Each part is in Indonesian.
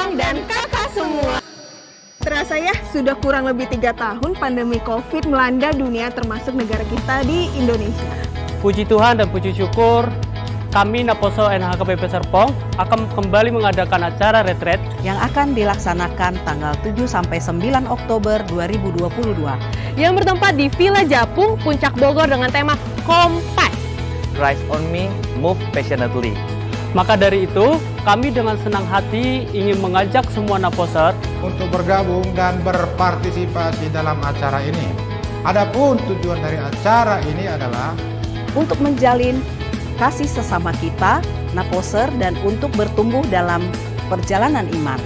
abang dan kakak semua. Terasa ya, sudah kurang lebih 3 tahun pandemi COVID melanda dunia termasuk negara kita di Indonesia. Puji Tuhan dan puji syukur, kami Naposo NHKBP Serpong akan kembali mengadakan acara retret yang akan dilaksanakan tanggal 7 sampai 9 Oktober 2022 yang bertempat di Villa Japung, Puncak Bogor dengan tema Kompas. Rise on me, move passionately. Maka dari itu, kami dengan senang hati ingin mengajak semua Naposer untuk bergabung dan berpartisipasi dalam acara ini. Adapun tujuan dari acara ini adalah untuk menjalin kasih sesama kita, Naposer, dan untuk bertumbuh dalam perjalanan iman.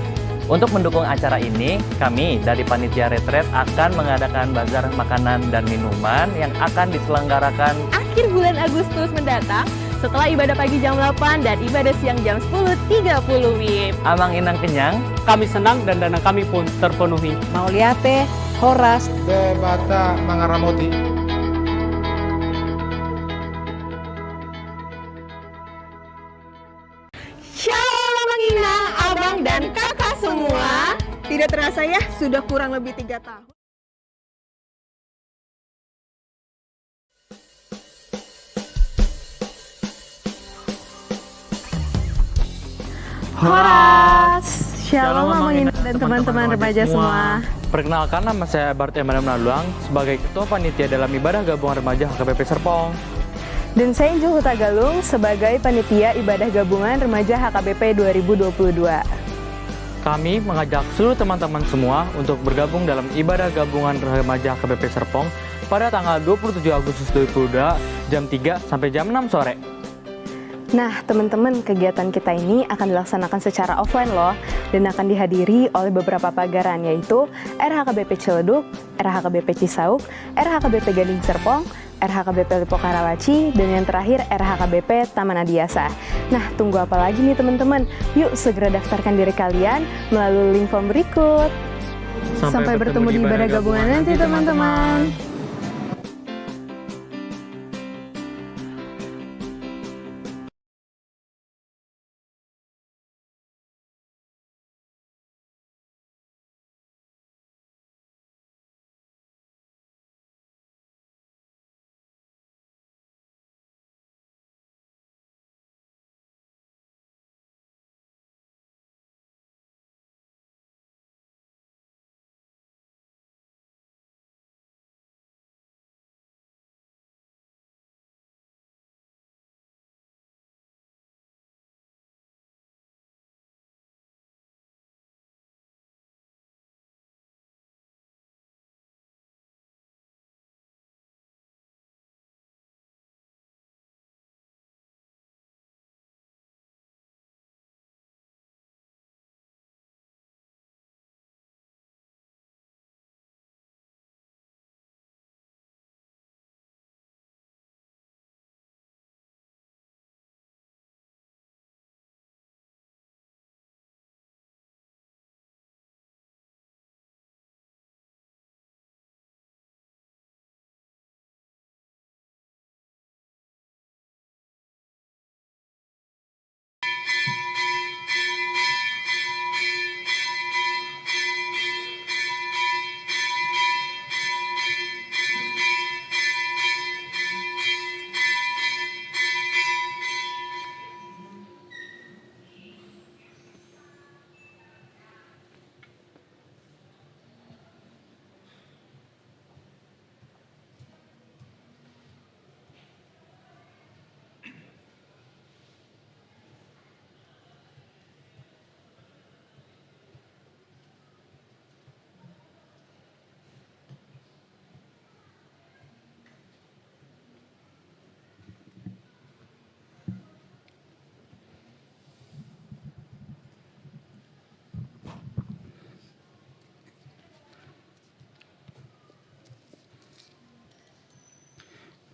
Untuk mendukung acara ini, kami dari Panitia Retret akan mengadakan bazar makanan dan minuman yang akan diselenggarakan Akhir bulan Agustus mendatang setelah ibadah pagi jam 8 dan ibadah siang jam 10.30 WIB. Amang Inang Kenyang. kami senang dan dana kami pun terpenuhi. Mauliate, Horas, Bebata Mangaramoti. Shalom menginang abang dan kakak semua. Tidak terasa ya, sudah kurang lebih 3 tahun. Horas, Shalom menginang dan teman-teman remaja semua. Perkenalkan, nama saya Bart Emanuel Menaluang sebagai Ketua Panitia dalam Ibadah Gabungan Remaja HKBP Serpong. Dan saya Injul Huta Galung sebagai Panitia Ibadah Gabungan Remaja HKBP 2022. Kami mengajak seluruh teman-teman semua untuk bergabung dalam Ibadah Gabungan Remaja HKBP Serpong pada tanggal 27 Agustus 2022 jam 3 sampai jam 6 sore. Nah, teman-teman, kegiatan kita ini akan dilaksanakan secara offline loh, dan akan dihadiri oleh beberapa pagaran, yaitu RHKBP Ciledug, RHKBP Cisauk, RHKBP Gading Serpong, RHKBP Lipo Karawaci, dan yang terakhir RHKBP Taman Adiasa. Nah, tunggu apa lagi nih teman-teman? Yuk segera daftarkan diri kalian melalui link form berikut. Sampai bertemu di ibadah gabungan nanti teman-teman.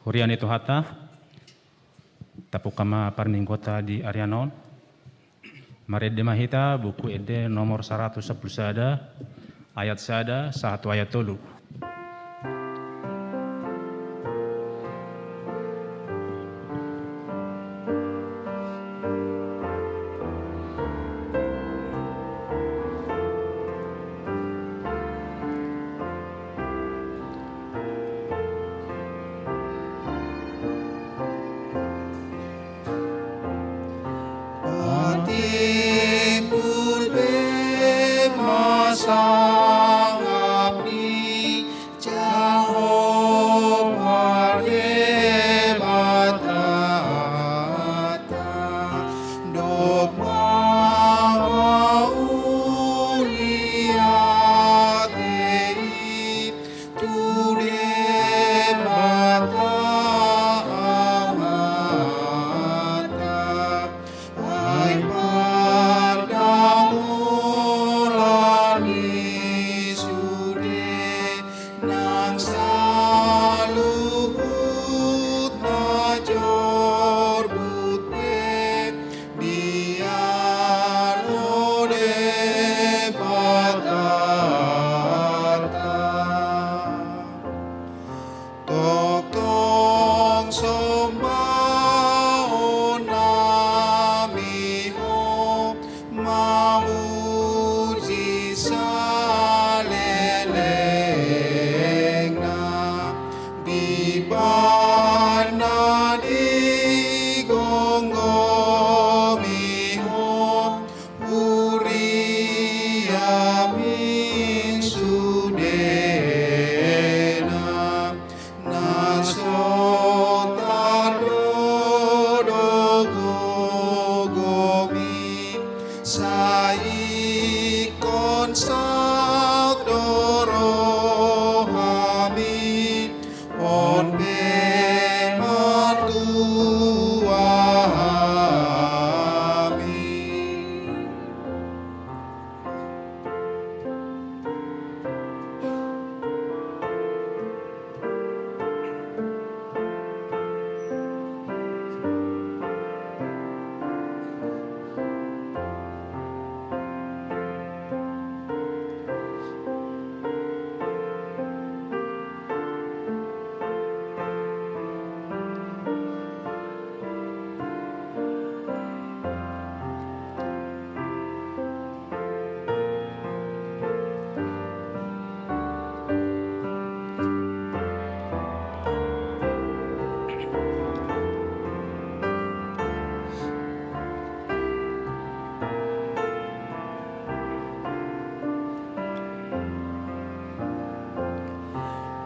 Hurian itu hata, tapukama parninggota di Arianon, Marid Mahita, buku ede nomor 110 sada, ayat sada, 1 ayat tolu. sang abdi Jehovah debatata dok mauliatei tu debata amata ai pardamulani sude nang saluhut najor bute biaro debatata tokong sombao namiho mauji salelengna bibana di gonggomiho uriamin sudena nasotadodogogomi saikon sakdorohami on bematuahami.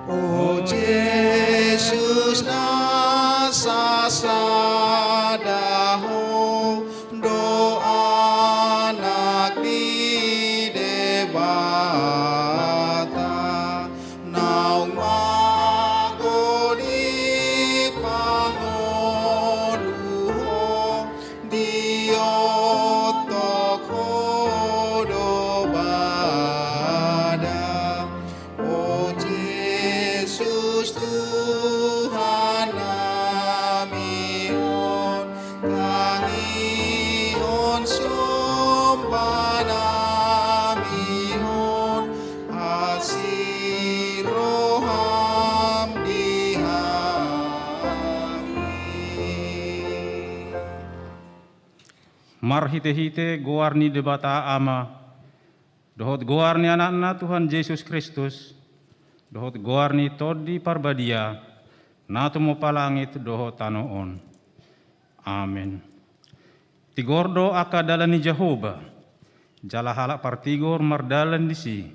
Oh Jesus nasasadaho doa anak di debata naung magodi pangoduho diotok hodobada oh Yesus Tuhan namihon tangihon sompan namihon asiroham dihangi. Marhite-hite goarni debata ama, dohot goarni anak-anak Tuhan Yesus Kristus, dohot goarni todi parbadia, natumo palangit dohot tanoon. Amin. Tigordo akadalani Jehovah, jala halak partigor mardalan disi,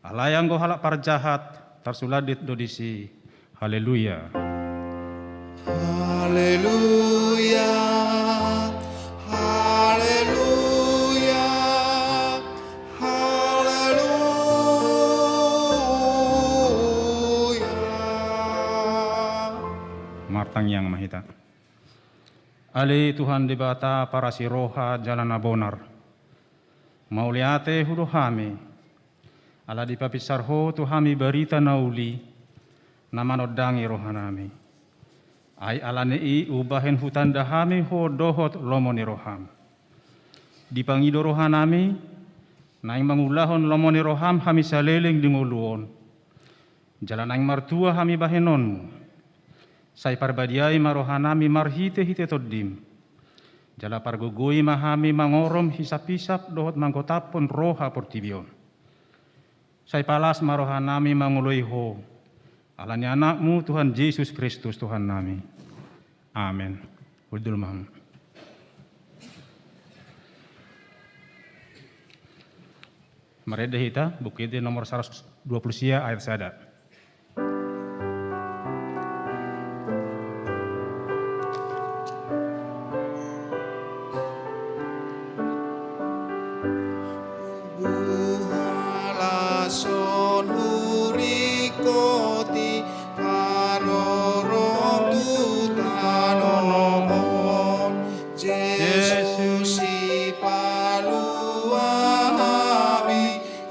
alayang go halak parjahat, tarsuladit do disi. Haleluya. Haleluya, haleluya, haleluya. Martang yang mahita. Ali Tuhan debata para si roha jalan abonar. Mauliate hudo hami. Ala di papisarho tu hami berita nauli. Namanodangi rohanami. Ai alane i ubahen hutan dahami ho dohot lomoni roham. Dipangido rohanami. Naing mangulahon lomoni roham hami saleleng dinguluon. Jalan aing martua hami bahenonmu. Sai parbadiai marohanami marhite-hite toddim. Jala pargugui mahami mangorom hisap-hisap dohot manggotapon roha portibion. Sai palas marohanami mangului ho. Alani anakmu Tuhan Yesus Kristus Tuhan nami. Amin. Udul maham. Marede hita bukit nomor 120 sia ayat sada. Buhalason urikoti karorong tutanonon Yesus si paluami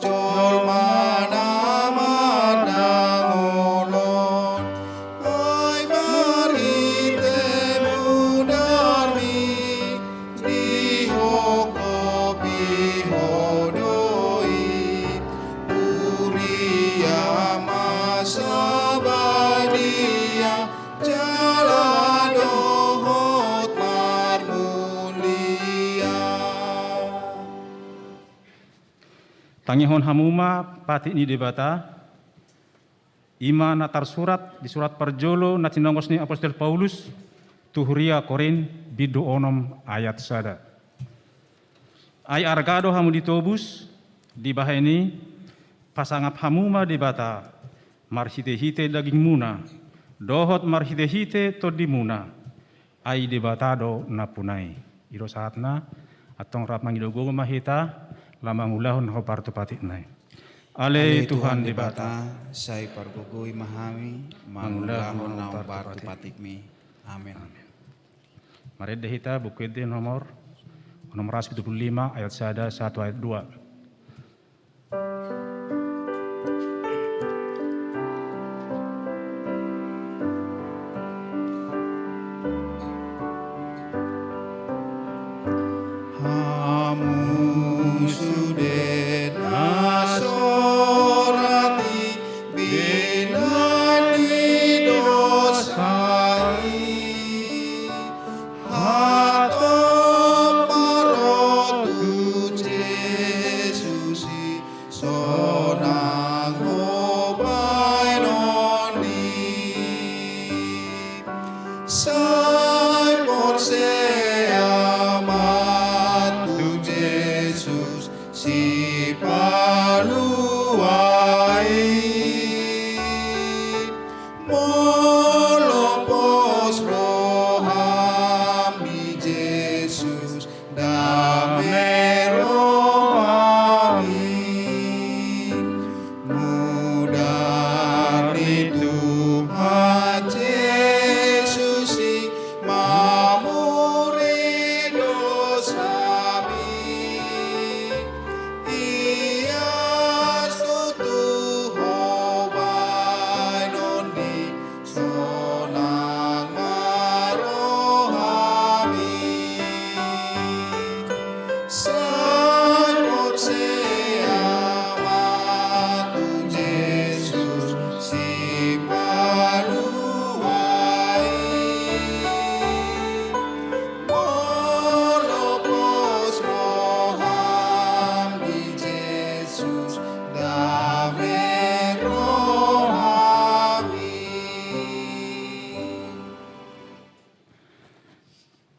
jol manamandangolon ay marite mudarmi dihoko bihodoi Uria masabadia jaladohot marmulia Tangihon hamuma pati ni debata ima natar surat di surat perjolo na tinongos ni Apostol Paulus tuhuria Korin bidu onom ayat sada. Ay argado hamu ditobus di baheni pasangap hamuma debata marhite-hite daging muna dohot marhite-hite to dimuna ay debatado na punay. Iro saatna atong rap mangidogo mahita lamang ulahon ho parto patit nay. Ale Tuhan debata say pargugoy mahami mangulahon na barto patikmi. Amen. Marede hita bukit nomor 75 ayat sada 1 ayat 2. Hamu sudet nasorati binani dosai Hato marotu Jesusi sonang obainoni Simon amat tu Jesus si paluai molopos rohami Jesus dame rohami mudah itu Jesus si mamuri dosami ia sutu hobainoni sonang marohami Simon amat tu Jesus si paluai molopos rohami Jesus dame rohami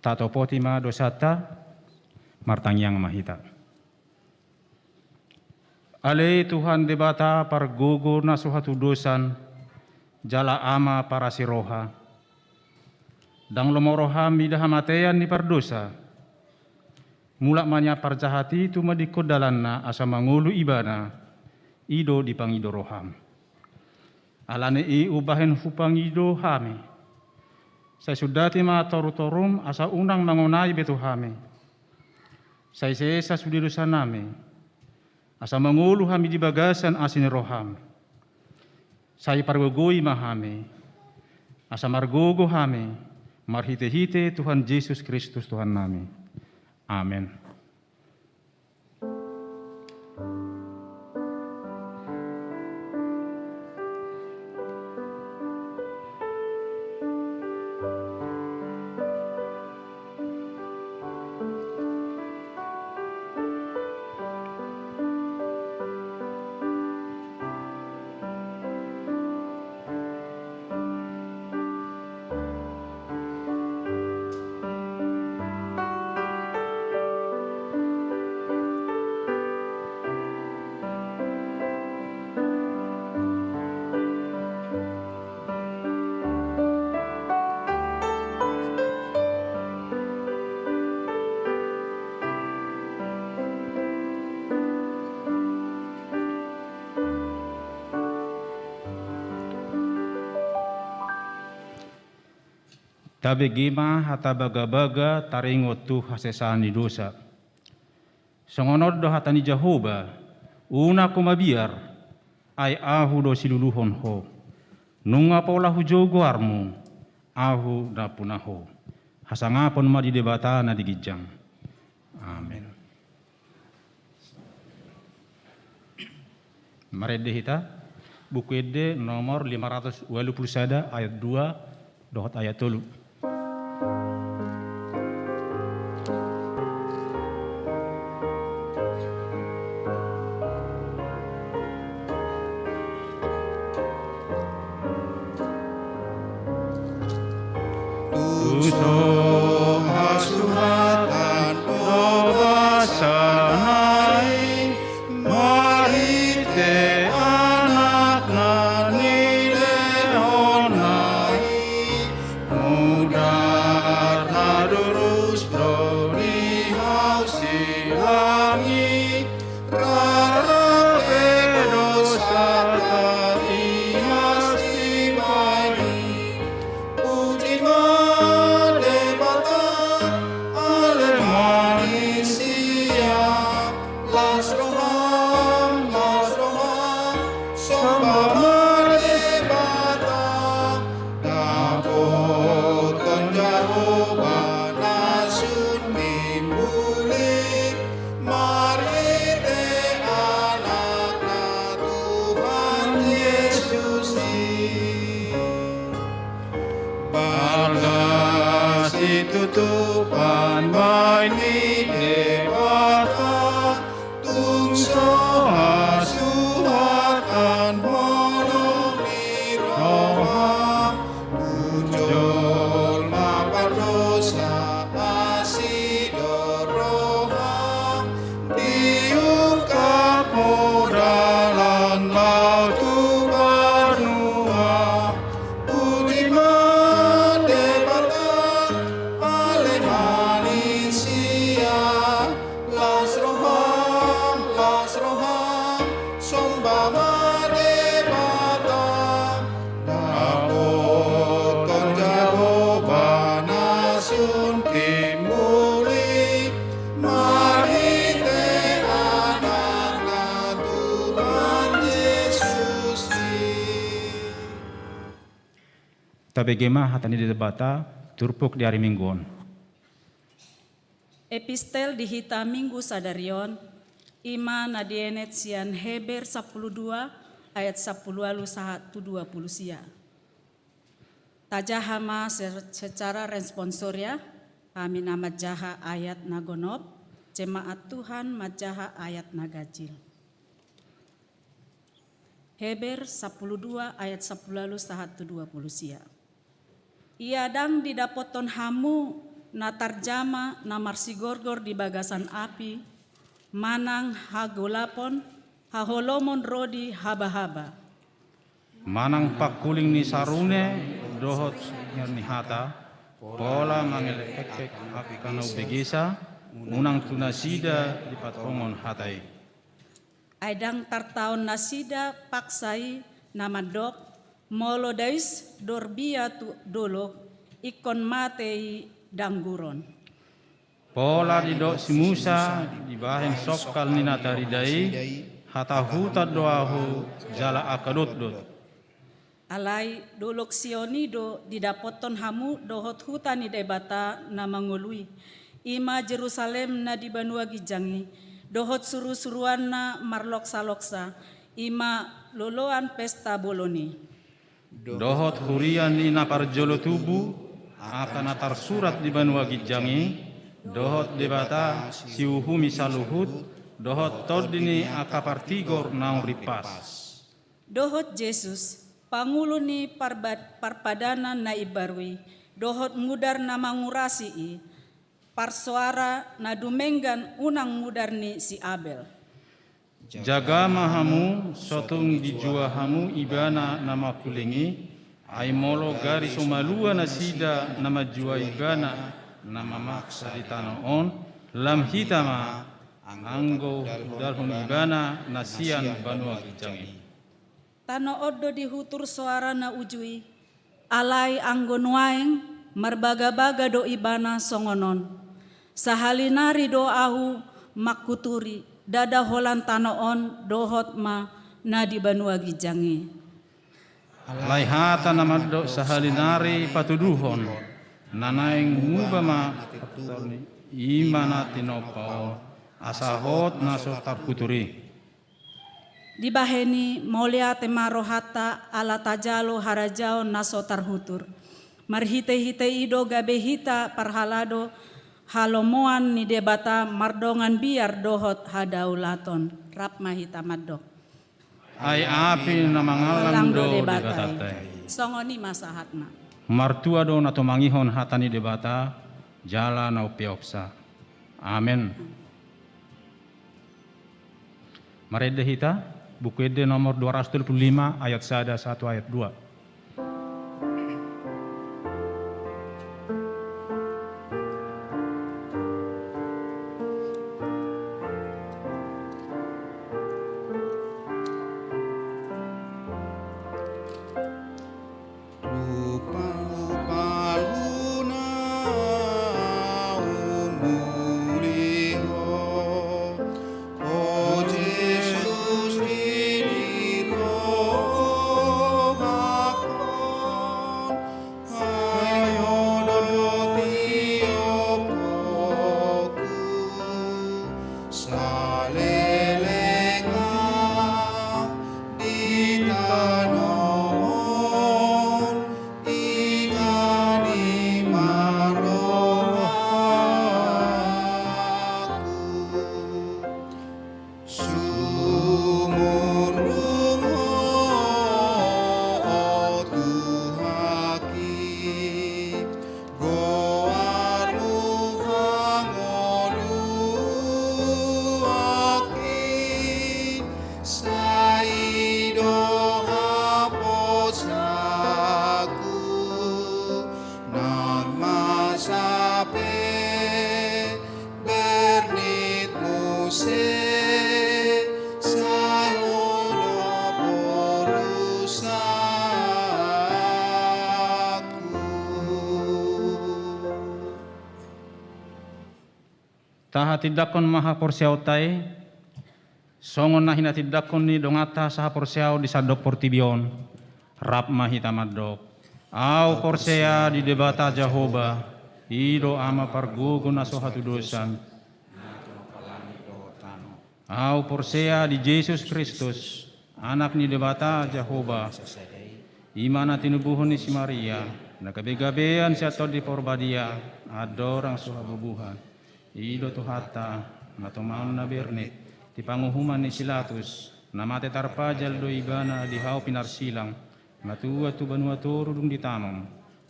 Tato potima dosata martangyang mahita. Ale Tuhan debata pargogo na suhatu dosan jala ama para siroha. Dang lomorohami dahamatean ni pardosa. Mulak manya parjahati tu madikod dalanna asa mangulu ibana ido dipangido roham. Alane i ubahen hupangido hame. Saya sudati ma toru-torum asa unang mangonai betu hame. Saya sesa sudi dosa name. Asa mangulu hami di bagasan asin roham. Saya pargogoi mahame. Asa margogo hame. Marhite-hite Tuhan Yesus Kristus Tuhan nami. Amin. Tabe gema hata baga-baga taringot tu hasesani dosa. Songonod do hatani Jehovah, una kumabiar, ay ahu do siluluhon ho. Nunga pola hujogo armu, ahu da punaho. Hasangapon ma di debata na digijang. Amin. Mari dihita buku ede nomor 521 ayat 2 dohot ayat 3. Tutupan baini dewata tungso hasuhatan monomi roha tujol mapardosa asido roha diungkap modalan lautu barnua budiman debata Tabegema hatani di debata turpuk di hari mingguan. Epistel dihita minggu sadarion, ima nadienet sian Heber 12 ayat 10 alu 120 sia. Tajahama secara responsoria, kami nama jaha ayat nagonop, jemaat Tuhan majaha ayat nagajil. Heber 12 ayat 10 alu 120 sia. Iadang didapoton hamu natarjama namar sigorgor di bagasan api, manang hagolapon, haholomon rodi haba-haba. Manang pakuling ni sarune dohot ni hata, pola mangelek-ek akanau begesa, unang tunasida di patrongon hatai. Aidang tartaon nasida paksai namadok, molodais dorbia tu dolok, ikon matei dangguron. Pola di dok si Musa di bahen sokal ni nataridai, hata hutat doahu jala akadot-dot. Alai dolok sionido didapoton hamu dohot hutani debata na mangului. Ima Jerusalem na di banua gijangi, dohot suru-suruan na marloksa-loksa, ima loloan pesta boloni. Dohot hurian ni naparjolo tubu akan atar surat di banua gijangi, dohot debata siuhumi saluhut, dohot tordini akapartigor naung ripas. Dohot Jesus, pangulo ni parpadanan na ibarwi, dohot mudar na mangurasi parsuara na dumenggan unang mudar ni si Abel. Jaga mahamu sotung dijua hamu ibana nama kulingi, ay molo gari somalua na sida nama jua ibana nama maksa di tanoon, lam hitama anggo dalhun ibana nasian banua gijangi. Tano odo dihutur suara na ujui, alai anggo nuaeng marbaga-baga do ibana songonon. Sahalinari do ahu makuturi, dada holan tanoon dohot ma na di Banua Gijangi. Laihata namaddo sahalinari patuduhon, nanaing mubama imana tinopao, asahot naso tarkuturi. Di baheni molia temarohata ala tajalo harajao naso tarhutur. Marhite-hite ido gabehita parhalado halomoan ni debata mardongan biar dohot hadaulaton. Rap mahita maddok. Ai api namangalam do debatai. debatate. Songoni masahatna. Martua do nato mangihon hatani debata, jala na upioksa. Amen. Marede hita, buku ede nomor 225 ayat 1 ayat 2. Rupa-rupa luna umuliho, O Jesus diniro hakon, ayo dotiopoku salelenga di tanon ingani marohaku sumur rungo o Tuhaki goaru hangoluaki saido haposaku nagmasape bernit muse sayono porusaku. Taha tidakon maha porsiao tai, songon nahina tidakon ni dongata saha porsiao di sadok portibion, rap mahita madok. Au porsea di debata Jehovah, ido ama pargugun aso hatu dosan. Au porsea di Yesus Kristus, anak ni debata Jehovah, imana tinubuhon ni si Maria, nagabe-gabean si ato di porbadia, adorang suhabubuhan. Ido tuhata, natomaon na bernit, ti panguhuman ni Silatus, namate tarpajal do ibana di hao pinarsilang, matua tu Banua Toru dung ditanom,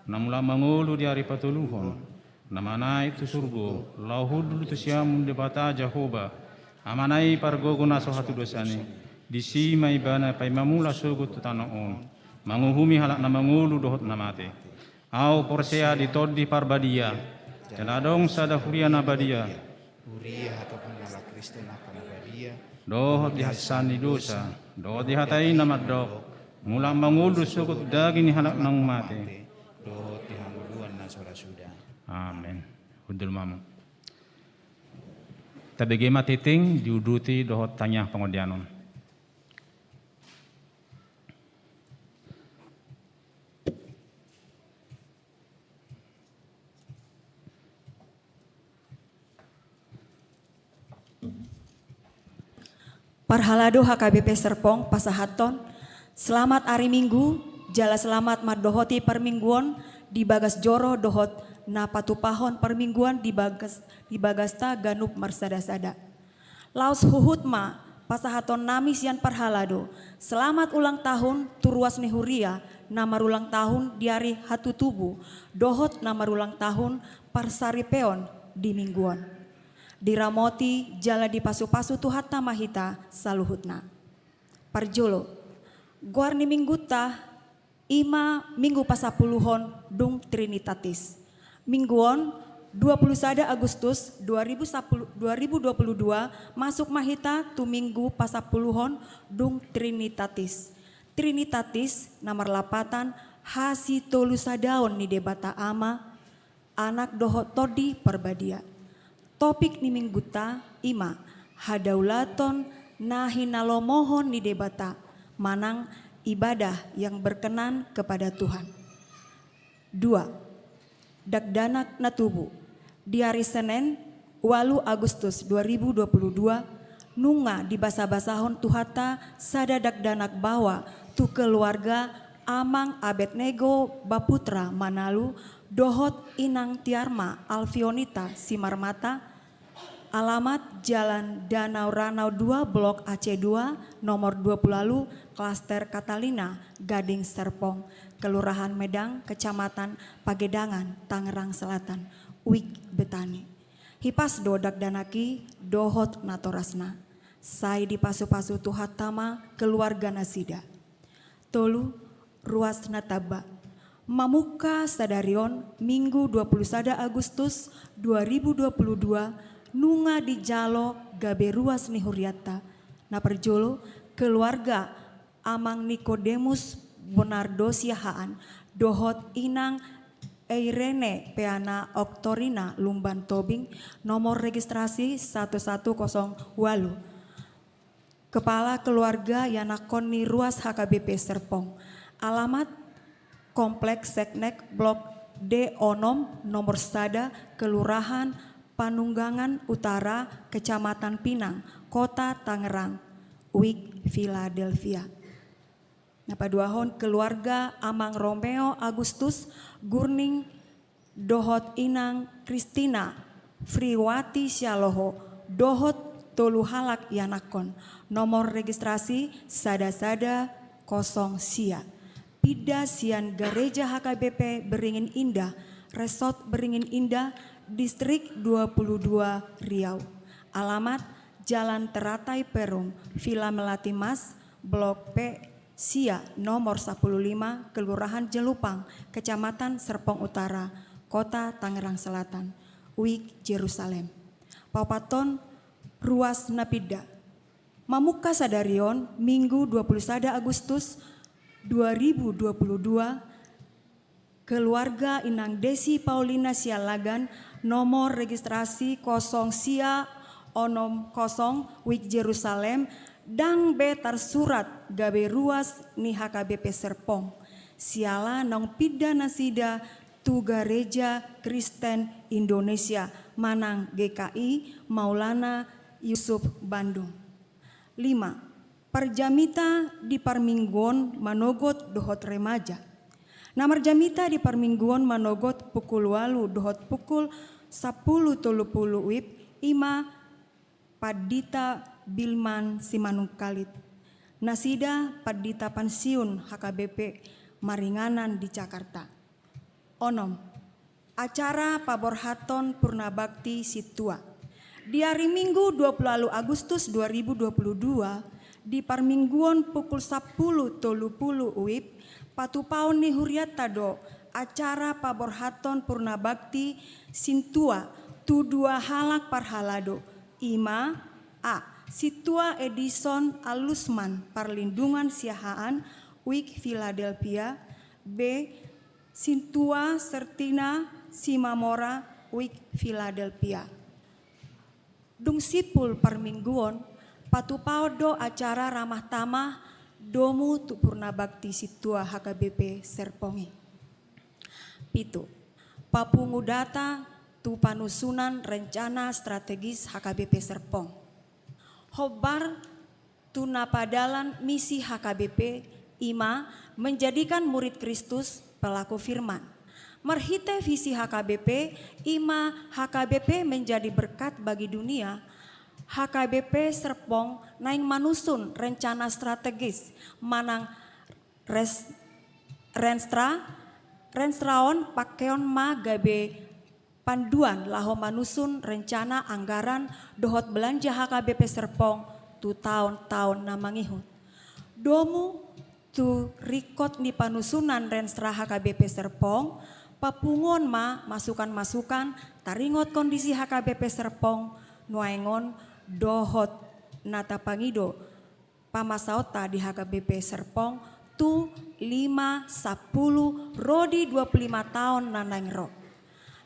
namula mangulu di hari patuluhon, namanay tu surgo, lauhudul tu siamun debata Jehovah, amanay pargogo naso hatu dosani, di sima ibana pay mamula sugot tu tanoon, manguhumi halak na mangulu dohot namate, au porsea di todi parbadia, Teladong sada huria nabadia, Huria ataupun ala Kristen akan abadia, dohot dihasani dosa, dohot dihatai namadok, mulang mangulus sukut daging halak nang mate. dohot dihanguluan na surasuda. Amin. Hudul mamu. Tabege matiting diuduti dohot tanya pengodianon. Parhalado HKBP Serpong Pasahaton, selamat hari Minggu, jala selamat mardohoti permingguan di bagas joro dohot na patupahon permingguan di bagasta ganup marsada-sada. Laos huhut ma Pasahaton nami sian parhalado, selamat ulang tahun turuas nehuria na marulang tahun di hari hatu tubuh, dohot na marulang tahun parsaripeon di mingguan. Diramoti jala di pasu-pasu tuhatna mahita saluhutna. Parjolo, guarni mingguta ima minggu pasapuluhon dung Trinitatis. Mingguon 21 Agustus 2022 masuk mahita tu minggu pasapuluhon dung Trinitatis. Trinitatis nomor lapatan hasi tolu sadaon ni debata ama anak dohot todi perbadia. Topik ni mingguta ima hadaulaton nahinalomohon ni debata manang ibadah yang berkenan kepada Tuhan. 2. Dagdanak na tubuh. Di hari Senin 8 Agustus 2022 nunga di basa-basahon tuhata sada dagdanak bawa tu keluarga Amang Abednego Baputra Manalu dohot Inang Tiarma Alfionita Simarmata, alamat Jalan Danau Ranau 2 Blok AC2 nomor 20 lalu Klaster Catalina Gading Serpong, Kelurahan Medang, Kecamatan Pagedangan, Tangerang Selatan, Wik Betani. Hipas dodak danaki dohot natorasna. Sai di pasu-pasu tuhat tama keluarga nasida. Tolu ruas nataba. Mamuka sadarion Minggu 21 Agustus 2022 nunga di jalo gabe ruas ni huriata. Na perjolo keluarga Amang Nikodemus Bonardo Siahaan dohot Inang Eirene Peana Oktorina Lumban Tobing nomor registrasi 1108. Kepala keluarga Yanakoni Ruas HKBP Serpong. Alamat Kompleks Seknek Blok D Onom nomor Sada Kelurahan Panunggangan Utara Kecamatan Pinang Kota Tangerang Wik Philadelphia. Napaduahon keluarga Amang Romeo Agustus Gurning dohot Inang Kristina Friwati Syaloho dohot Tolu Halak Yanakon nomor registrasi Sada-Sada 0 Sia. Pida Sian Gereja HKBP Beringin Indah Resort Beringin Indah Distrik 22 Riau. Alamat Jalan Teratai Perum Villa Melati Mas Blok P Sia nomor 15 Kelurahan Jelupang Kecamatan Serpong Utara Kota Tangerang Selatan Wik Jerusalem. Paupaton ruas napida. Mamuka sadarion Minggu 21 Agustus 2022 keluarga Inang Desi Paulina Sialagan nomor registrasi 0 Sia Onom 0 Wik Jerusalem dang betar surat gabe ruas ni HKBP Serpong. Siala nong pida nasida tu Gereja Kristen Indonesia Manang GKI Maulana Yusuf Bandung. 5. Perjamita di Parmingguon Manogot dohot remaja. Namar jamita di Parmingguon Manogot pukul 8 dohot pukul 10.30 wib ima Padita Bilman Simanung Kalit. Nasida Padita Pensiun HKBP Maringanan di Jakarta. Onom. Acara Paborhaton Purnabakti Situa. Di hari Minggu 20 Agustus 2022 di Parmingguon pukul 10.30 wib patupaon ni Huriatado acara Paborhaton Purnabakti Sintua tu 2 halak parhalado. Ima A. Situa Edison Alusman Perlindungan Siahaan Wik Philadelphia. B. Sintua Sertina Simamora Wik Philadelphia. Dung sipul Parmingguon patupaudo acara ramah tamah domu tu Purnabakti Situa HKBP Serpongi. Pitu. Papungudata tu panusunan rencana strategis HKBP Serpong. Hobar tu napadalan misi HKBP Ima menjadikan murid Kristus pelaku firman. Merhite visi HKBP Ima HKBP menjadi berkat bagi dunia. HKBP Serpong naing manusun rencana strategis manang renstraon pakeon ma gabe panduan laho manusun rencana anggaran dohot belanja HKBP Serpong tu tahun-tahun namangihut. Domu tu rikot ni panusunan renstra HKBP Serpong papungon ma masukan-masukan taringot kondisi HKBP Serpong nuaingon dohot nata pangido pamasaota di HKBP Serpong tu 5-10 rodi 25 tahun nanang ro.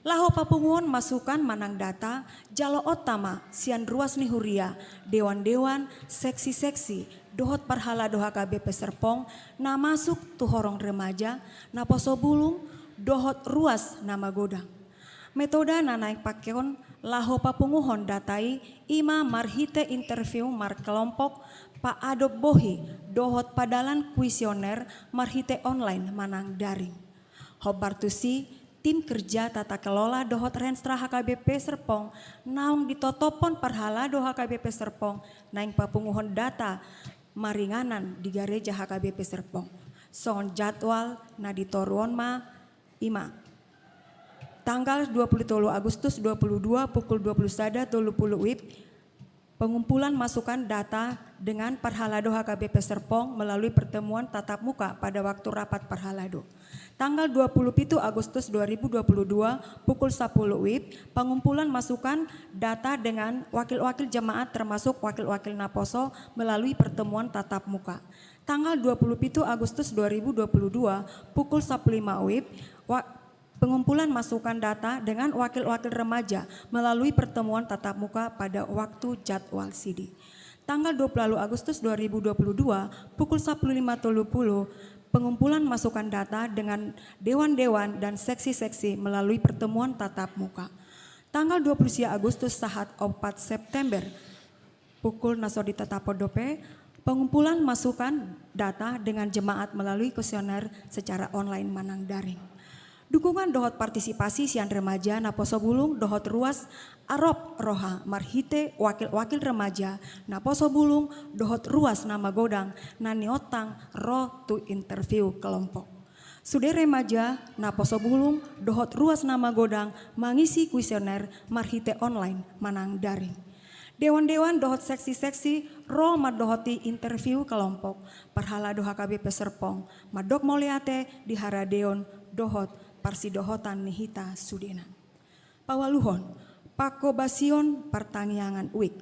Laho papunguon masukan manang data, jalo otama, sian ruas nihuria, dewan-dewan, seksi-seksi, dohot parhala doha KBP Serpong, na masuk tu horong remaja, na poso bulung, dohot ruas nama godang. Metoda na naik pakeon, laho papunguhon datai, ima marhite interview mar kelompok, pa adob bohi, dohot padalan kuisioner, marhite online manang daring. Hobartusi, tim kerja tata kelola dohot renstra HKBP Serpong naung ditotopon parhala doha HKBP Serpong naing papunguhon data maringanan di gereja HKBP Serpong. Son jadwal na ditoruon ma ima. Tanggal 23 Agustus 22 pukul 21.30 WIB pengumpulan masukan data dengan Parhalado HKBP Serpong melalui pertemuan tatap muka pada waktu rapat Parhalado. Tanggal 27 Agustus 2022 pukul 10 WIB pengumpulan masukan data dengan wakil-wakil jemaat termasuk wakil-wakil Naposo melalui pertemuan tatap muka. Tanggal 27 Agustus 2022 pukul 15 WIB pengumpulan masukan data dengan wakil-wakil remaja melalui pertemuan tatap muka pada waktu jadwal CD. Tanggal 20 Agustus 2022 pukul 15.30 pengumpulan masukan data dengan dewan-dewan dan seksi-seksi melalui pertemuan tatap muka. Tanggal 20 Agustus sahat 4 September pukul nasodi tatapodope pengumpulan masukan data dengan jemaat melalui kuesioner secara online manang daring. Dukungan dohot partisipasi sian remaja Naposo Bulung dohot ruas Arop Roha Marhite wakil-wakil remaja Naposo Bulung dohot ruas nama godang naniotang ro tu interview kelompok. Sude remaja Naposo Bulung dohot ruas nama godang mengisi kuesioner Marhite online manang daring. Dewan-dewan dohot seksi-seksi ro madohoti interview kelompok Parhala doha KBP Serpong madok moliate di haradeon dohot parsidohotan nihita sudena. Pawaluhon, pakobasion pertaniangan uik.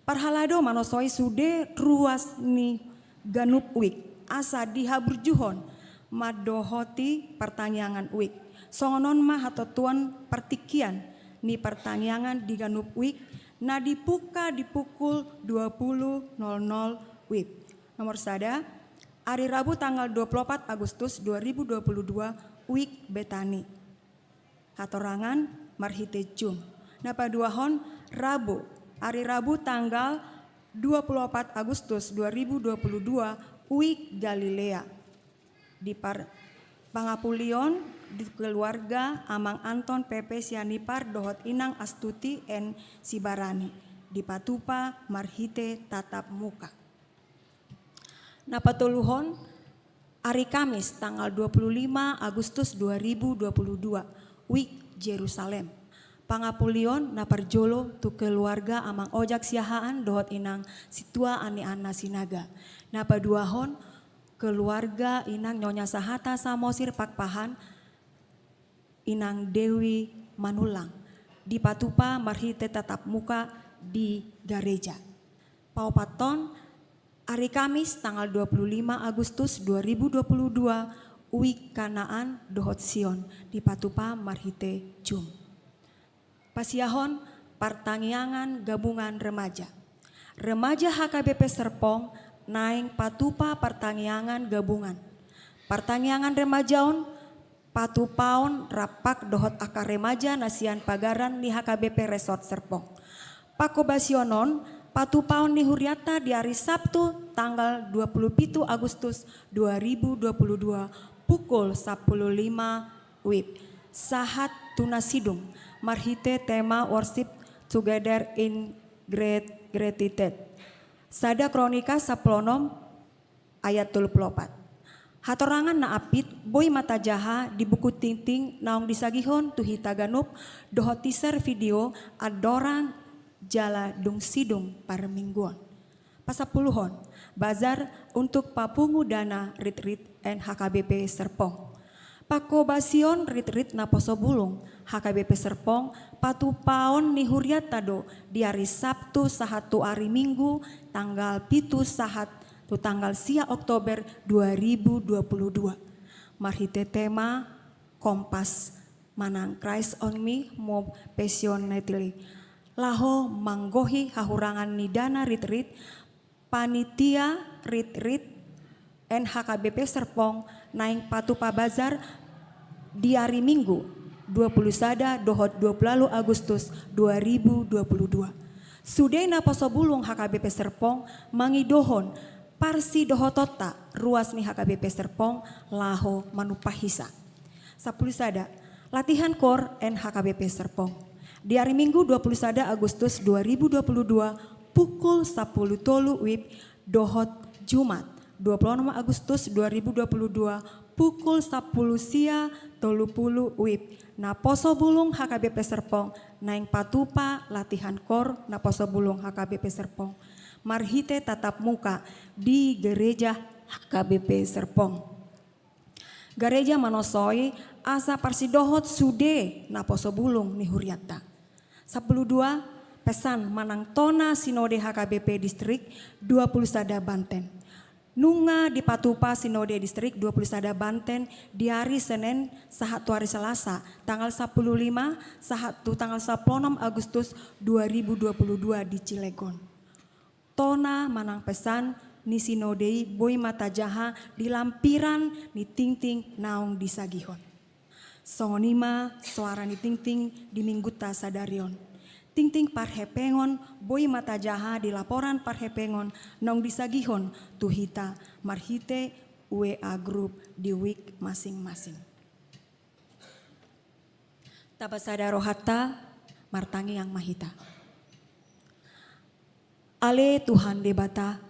Parhalado manosoi sude ruas ni ganup uik. Asa dihaburjuhon madohoti pertaniangan uik. Songonon mah hatotuan pertikian ni pertaniangan di ganup uik. Na dipuka di pukul 20.00 WIB. Nomor sada, hari Rabu tanggal 24 Agustus 2022 Wik Betani. Hatorangan Marhite Jum. Napa duahon Rabu, hari Rabu tanggal 24 Agustus 2022 Wik Galilea. Di Pangapulion di keluarga Amang Anton Pepe Sianipar dohot Inang Astuti en Sibarani. Di Patupa Marhite tatap muka. Napa tuluhon hari Kamis tanggal 25 Agustus 2022 Wik Jerusalem. Pangapulion naparjolo tu keluarga Amang Ojak Siahaan dohot Inang Situa Ani Ana Sinaga. Napa duahon keluarga Inang Nyonya Sahata Samosir Pakpahan Inang Dewi Manulang. Di Patupa Marhite tatap muka di gereja. Paupaton hari Kamis tanggal 25 Agustus 2022 Wik Kanaan dohot Sion di Patupa Marhite Jum. Pasiahon pertaniangan gabungan remaja. Remaja HKBP Serpong naing Patupa pertaniangan gabungan. Pertaniangan remajaon Patupaon rapak dohot akar remaja nasian pagaran di HKBP Resort Serpong. Pakobasionon Patupaon ni Huriata di hari Sabtu tanggal 27 Agustus 2022 pukul 10.05 WIB. Sahat Tunasidum Marhite tema worship together in gratitude. Sada Kronika 10 ayat 34. Hatorangan na apit boy mata jaha di buku tinting naong disagihon tuhita ganup dohot teaser video adorang jala dung sidung parmingguan. Pasapuluhon, bazar untuk papungu dana retreat HKBP Serpong. Pakobasion retreat Naposo Bulung HKBP Serpong patupaon ni Huriatado di hari Sabtu sahatu hari Minggu tanggal pitu sahat tu tanggal sia Oktober 2022. Marhite tema Kompas manang Christ on me mo passionately. Laho manggohi hahurangan ni dana retreat, panitia retreat NHKBP Serpong naing Patupa Bazar di hari Minggu 21 dohot 20 Agustus 2022. Sudena posobulung HKBP Serpong mangidohon parsi dohotota ruas ni HKBP Serpong laho manupahisa. Sapulisada latihan kor NHKBP Serpong. Di hari Minggu 21 Agustus 2022 pukul 10.30 WIB dohot Jumat 26 Agustus 2022 pukul 10 sia 30 WIB na poso bulung HKBP Serpong naing Patupa latihan kor na poso bulung HKBP Serpong marhite tatap muka di gereja HKBP Serpong. Gereja manosoi asa parsidohot sude na poso bulung ni Huriata. 12 pesan manang tona sinode HKBP distrik 21 Banten. Nunga di Patupa sinode distrik 21 Banten di hari Senin sahatu hari Selasa tanggal 15 sahatu tanggal 16 Agustus 2022 di Cilegon. Tona manang pesan ni sinode boy mata jaha di lampiran ni ting-ting naong di Sagihon. Songonima suara ni ting-ting di Mingguta Sadarion. Ting-ting parhepengon boy mata jaha di laporan parhepengon naong di Sagihon tuhita marhite WA group di week masing-masing. Tabasada rohata martangi yang mahita. Ale Tuhan debata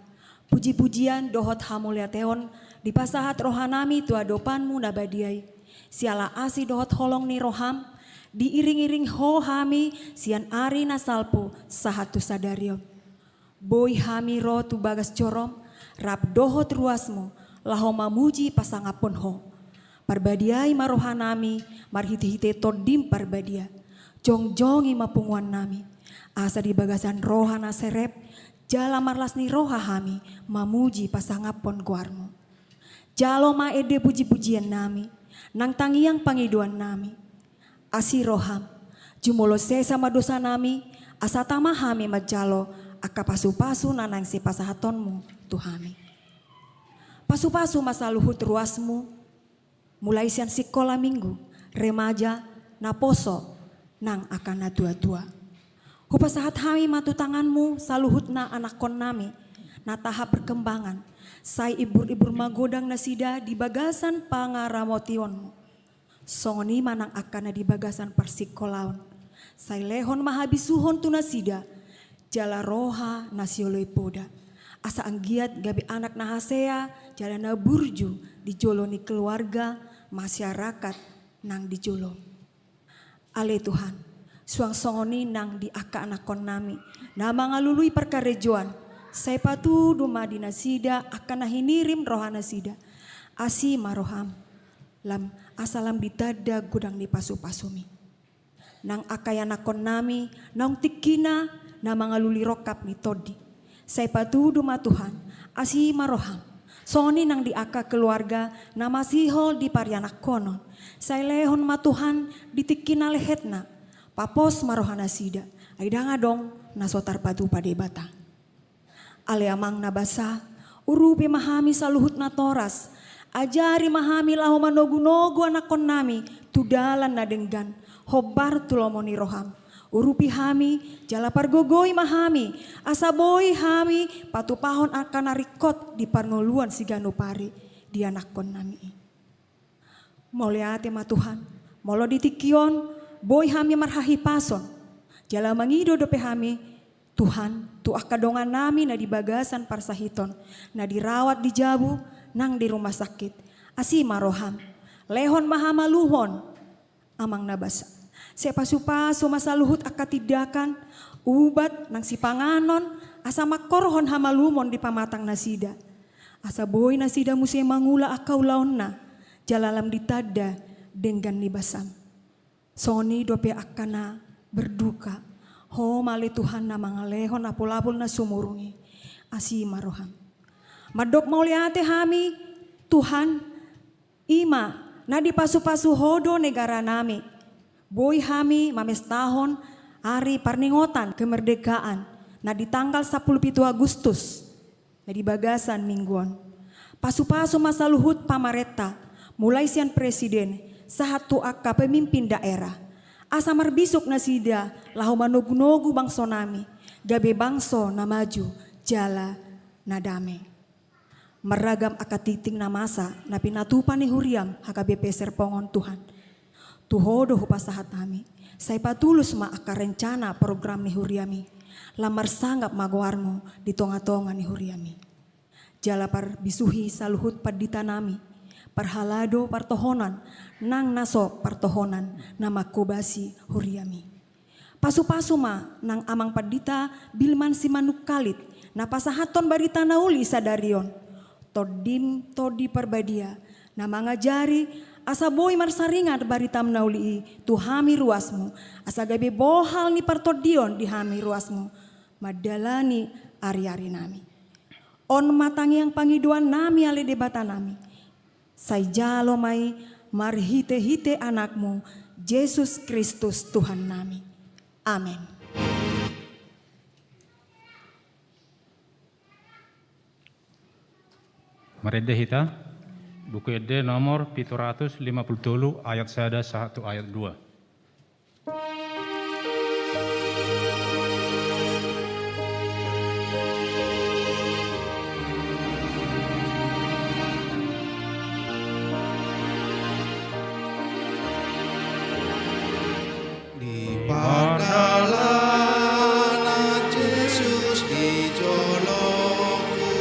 puji-pujian dohot hamuliateon di pasahat rohanami tua dopanmu nabadiai. Siala asi dohot holong ni roham, diiring-iring ho hami sian ari nasalpo sahatu sadarion. Boy hami ro tu bagas jorom, rap dohot ruasmu, laho mamuji pasangapon ho. Parbadiai marohanami, marhite-hite todim parbadia. Jong-jongi mapunguan nami, asa di bagasan rohana serep, jala marlas ni roha hami, mamuji pasangapon guarmu. Jalo maede puji-pujian nami, nang tangiang pangiduan nami. Asi roham, jumolo sama dosa nami, asatama hami majalo, aka pasu-pasu nanang si pasahatonmu Tuhami. Pasu-pasu masa luhut ruasmu, mulai sian sikola minggu, remaja, naposo, nang akan na tua-tua. Hupasahat hami matu tanganmu, saluhut na anak kon nami, na tahap perkembangan, say ibur-ibur magodang nasida di bagasan pangaramotionmu. Songoni manang akan na di bagasan parsikolaon. Say lehon mahabisuhon tu nasida, jala roha nasioloi poda. Asa anggiat gabi anak nahasea, jala na burju di jolo ni keluarga, masyarakat nang di jolo. Ale Tuhan, suang songoni nang di aka anak kon nami, na mangalului perkarejoan, say patu duma di nasida akan nahinirim roha nasida. Asi maroham, lam asalam ditada gudang di pasu-pasumi. Nang akayana kon nami, nang tikina na mangaluli rokap ni todi. Say patu duma Tuhan, asi maroham. Soni nang di aka keluarga na masihol di parianak konon. Say lehon matuhan di tikina lehetna. Papos marohana sida. Aida ngadong nasotar patu pade bata. Ale amang nabasa, urupi mahami saluhut na toras. Ajari mahami laho manogu-nogu anak kon nami, tudalan na denggan, hobar tulomoni roham. Urupi hami, jala pargogoi mahami, asaboy hami, patupahon akan narikot di parngoluan si ganupari, di anak kon nami. Moliate ma Tuhan, molo ditikion, boy hami marhahi pason, jala mangido dope hami, Tuhan, tu akadongan nami na di bagasan parsahiton, na dirawat di jabu, nang di rumah sakit. Asi maroham, lehon mahamaluhon, amang nabasa. Se pasu-pasu masa luhut akatidakan, ubat nang si panganon, asa makorhon hamalumon di pamatang nasida. Asa boy nasida musia mangula akau laon na, jalalam ditada dengan nibasam. Soni dope akana berduka, ho mali Tuhan na mangalehon apul-apul na sumurungi. Asi maroham. Madok mauliate hami, Tuhan, ima, na di pasu-pasu hodo negara nami, Boy hami mamestahon hari parningotan kemerdekaan na di tanggal 17 Agustus na di bagasan mingguan. Pasu-pasu masa luhut pamareta mulai sian presiden sahatu akka pemimpin daerah. Asa marbisok na sida lahu manogu-nogu bangso nami gabe bangso na maju jala na dame. Meragam akatiting na masa na pinatupan ni Huriam HKBP Serpongon Tuhan. Tuhodo hupasahat nami. Saya patulus ma aka rencana program ni Huriami. Lamar sanggap magoarmo di tonga-tonga ni Huriami. Jala par bisuhi saluhut padita nami. Parhalado partohonan nang naso partohonan nama kobasi Huriami. Pasu-pasu ma nang amang padita bilman si manuk kalit. Na pasahaton barita nauli sadarion. Todi perbadia. Na mangajari asa boy marsaringat baritam nauli tuhami ruasmu. Asa gabe bohal ni partodion di hami ruasmu. Madalani ari-ari nami. On matangi yang pangiduan nami ale debata nami. Say jalo mai marhite-hite anakmu. Yesus Kristus Tuhan nami. Amin. Marede hita, buku ede nomor 750 ayat 1 ayat 2. Padalah Yesus di joloku,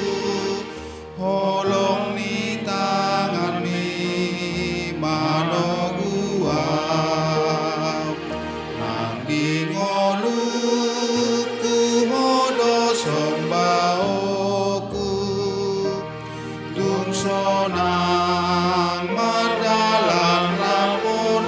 holong ni tangan mi manoguau, nang di ngoluku hodo sombaoku, tungso nang mardalan rapon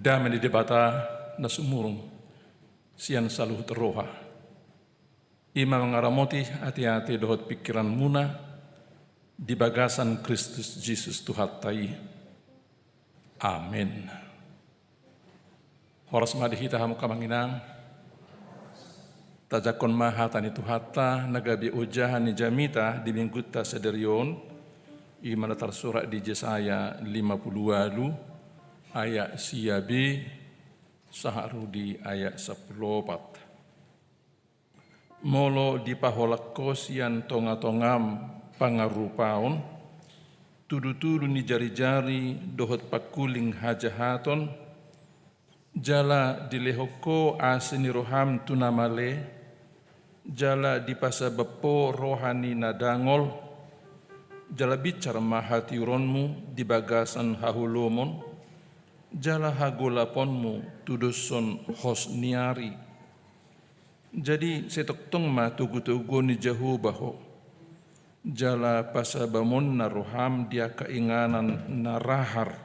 Damai di debata na sumurong sian saluh teroha. Ima mengaramoti hati-hati dohot pikiran muna di bagasan Kristus Yesus Tuhan tai. Amin. Horas madihita hamu kamanginang. Tajakon mahata ni tuhata nagabi ujahan ni jamita di mingguta sederion. Ima natar surat di Yesaya 52 ayat siabi saharudi ayat 14. Molo di paholak kosian tonga-tongam pangarupaon, tudu-tudu ni jari-jari dohot pakuling hajahaton, jala dilehoko asini roham tunamale, jala di pasabepo rohani nadangol, jala bicara mahati uronmu di bagasan hahulomon, jala hagolaponmu tuduson hosniari. Jadi setoktong ma tugu-tugu ni jahu baho. jala pasabamon na roham dia keinganan na rahar,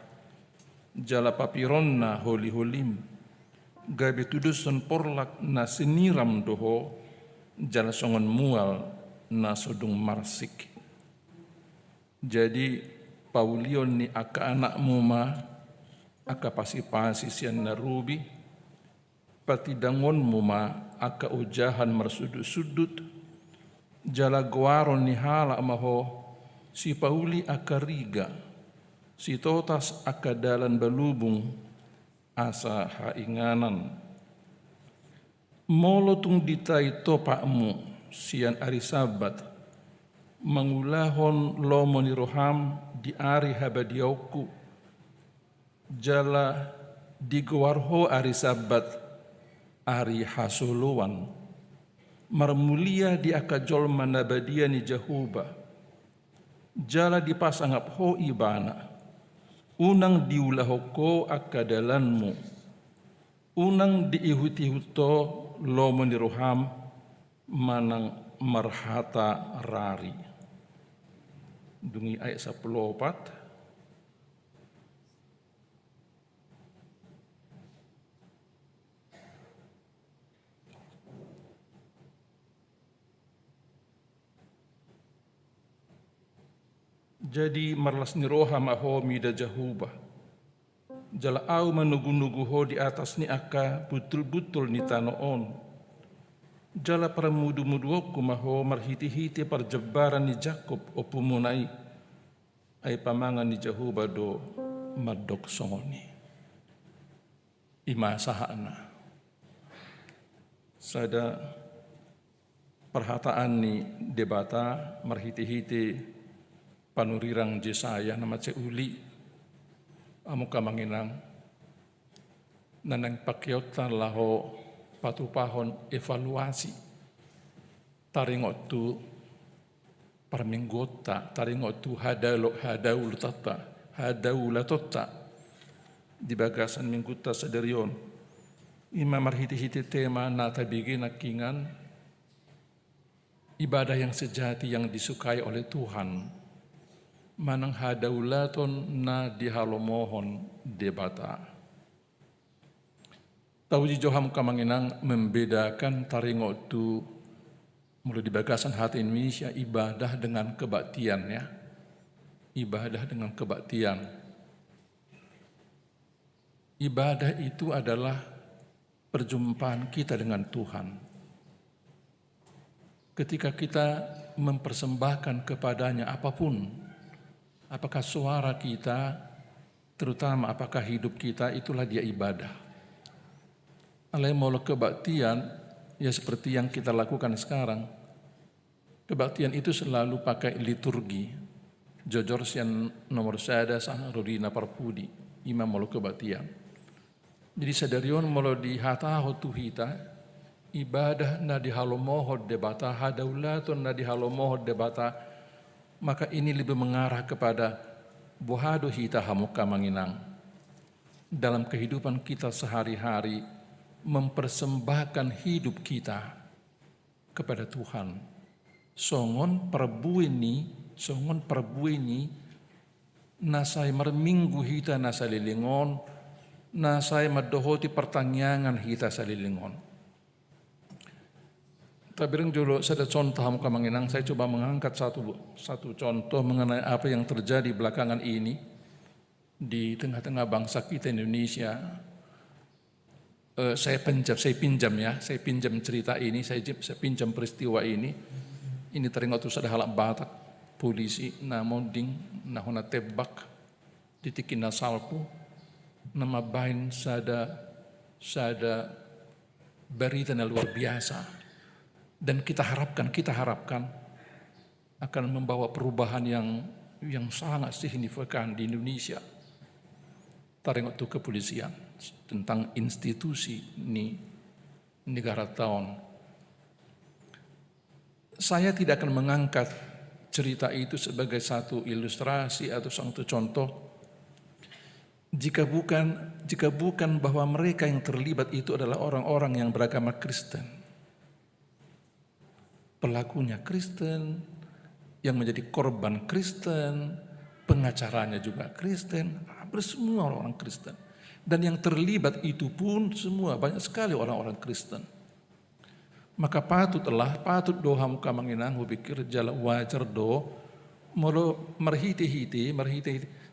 jala papiron na holi-holim, gabi tudusan porlak na siniram doho, jala songon mual na sodung marsik. Jadi Paulion ni aka anak muma, aka pasi-pasi sian na rubi, patidangon muma aka ujahan marsudut-sudut, jala guaron ni hala maho, si Pauli aka riga, si totas aka dalan balubung, asa hainganan. Molotung ditai topakmu, sian ari sabat, mangulahon lomo ni roham di ari habadiauku, jala digewarho ari sabat, ari hasuluan, marmulia di akajol manabadia ni Jahuba, jala dipasangap ho ibana, unang diulahoko akadalanmu, unang diihuti-huto lomo ni roham, manang marhata rari. Dungi ayat 14. Jadi marlas ni roha mahomi da Jahuba, jala au manugu-nugu ho di atas ni aka betul-betul ni tanoon, jala para mudu-mudu maho marhiti-hiti parjebaran ni Jakob opumunai, ay pamangan ni Jahuba do madok songoni. Ima sahana. Sada perhataan ni debata marhiti-hiti panurirang Jesaya nama ceuli amuka manginang nanang pakyotan laho patupahon evaluasi taringot tu parminggota taringot tu hadaulatota di bagasan mingguta sadarion ima marhiti-hiti tema nata bigin nakingan ibadah yang sejati yang disukai oleh Tuhan manang hadaulaton na dihalomohon debata. Tauji Joham kamanginang membedakan taringo tu mulai di bagasan hati Indonesia ibadah dengan kebaktian ya. Ibadah dengan kebaktian. Ibadah itu adalah perjumpaan kita dengan Tuhan. Ketika kita mempersembahkan kepadanya apapun, apakah suara kita, terutama apakah hidup kita, itulah dia ibadah. Alai molo kebaktian, ya seperti yang kita lakukan sekarang. Kebaktian itu selalu pakai liturgi. Jojor sian nomor sada sang rodina parpudi, imam molo kebaktian. Jadi sadarion molo di hataho tuhita, ibadah na di halomohod debata, hadaulaton na di halomohod debata, maka ini lebih mengarah kepada bohado hita hamuka manginang. Dalam kehidupan kita sehari-hari, mempersembahkan hidup kita kepada Tuhan. Songon perbuini nasai merminggu hita nasalilingon, nasai madohoti pertanyaan hita salilingon. Tabirang jolo sada contoh muka manginang, saya coba mengangkat satu contoh mengenai apa yang terjadi belakangan ini di tengah-tengah bangsa kita Indonesia. Saya pinjam cerita ini, saya pinjam peristiwa ini. Ini teringat tuh sada halak Batak, polisi namoding nahona tebak ditikin nasalpu, nama bain sada berita yang luar biasa. Dan kita harapkan akan membawa perubahan yang sangat signifikan di Indonesia. Teringat tuh kepolisian tentang institusi ini negara tahun. Saya tidak akan mengangkat cerita itu sebagai satu ilustrasi atau satu contoh jika bukan bahwa mereka yang terlibat itu adalah orang-orang yang beragama Kristen. Pelakunya Kristen, yang menjadi korban Kristen, pengacaranya juga Kristen, hampir semua orang Kristen. Dan yang terlibat itu pun semua banyak sekali orang-orang Kristen. Maka patut doha muka manginang hubikir jala wajar do molo merhiti-hiti.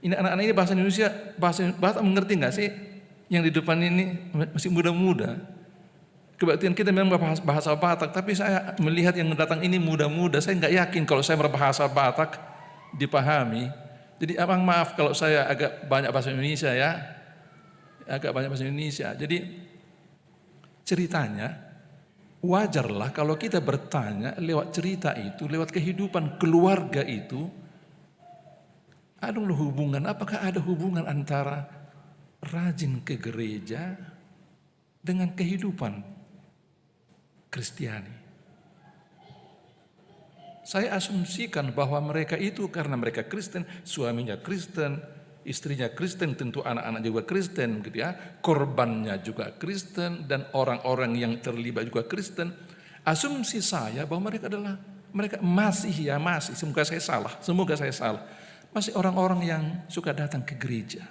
Ini anak-anak ini bahasa Indonesia, bahasa mengerti nggak sih? Yang di depan ini masih muda-muda. Kebaktian kita memang bahasa Batak, tapi saya melihat yang datang ini muda-muda, saya nggak yakin kalau saya berbahasa Batak dipahami. Jadi abang maaf kalau saya agak banyak bahasa Indonesia ya, Jadi ceritanya wajarlah kalau kita bertanya lewat cerita itu, lewat kehidupan keluarga itu, apakah ada hubungan antara rajin ke gereja dengan kehidupan Kristiani. Saya asumsikan bahwa mereka itu karena mereka Kristen, suaminya Kristen, istrinya Kristen, tentu anak-anak juga Kristen gitu ya. Korbannya juga Kristen dan orang-orang yang terlibat juga Kristen. Asumsi saya bahwa mereka masih, semoga saya salah. Masih orang-orang yang suka datang ke gereja,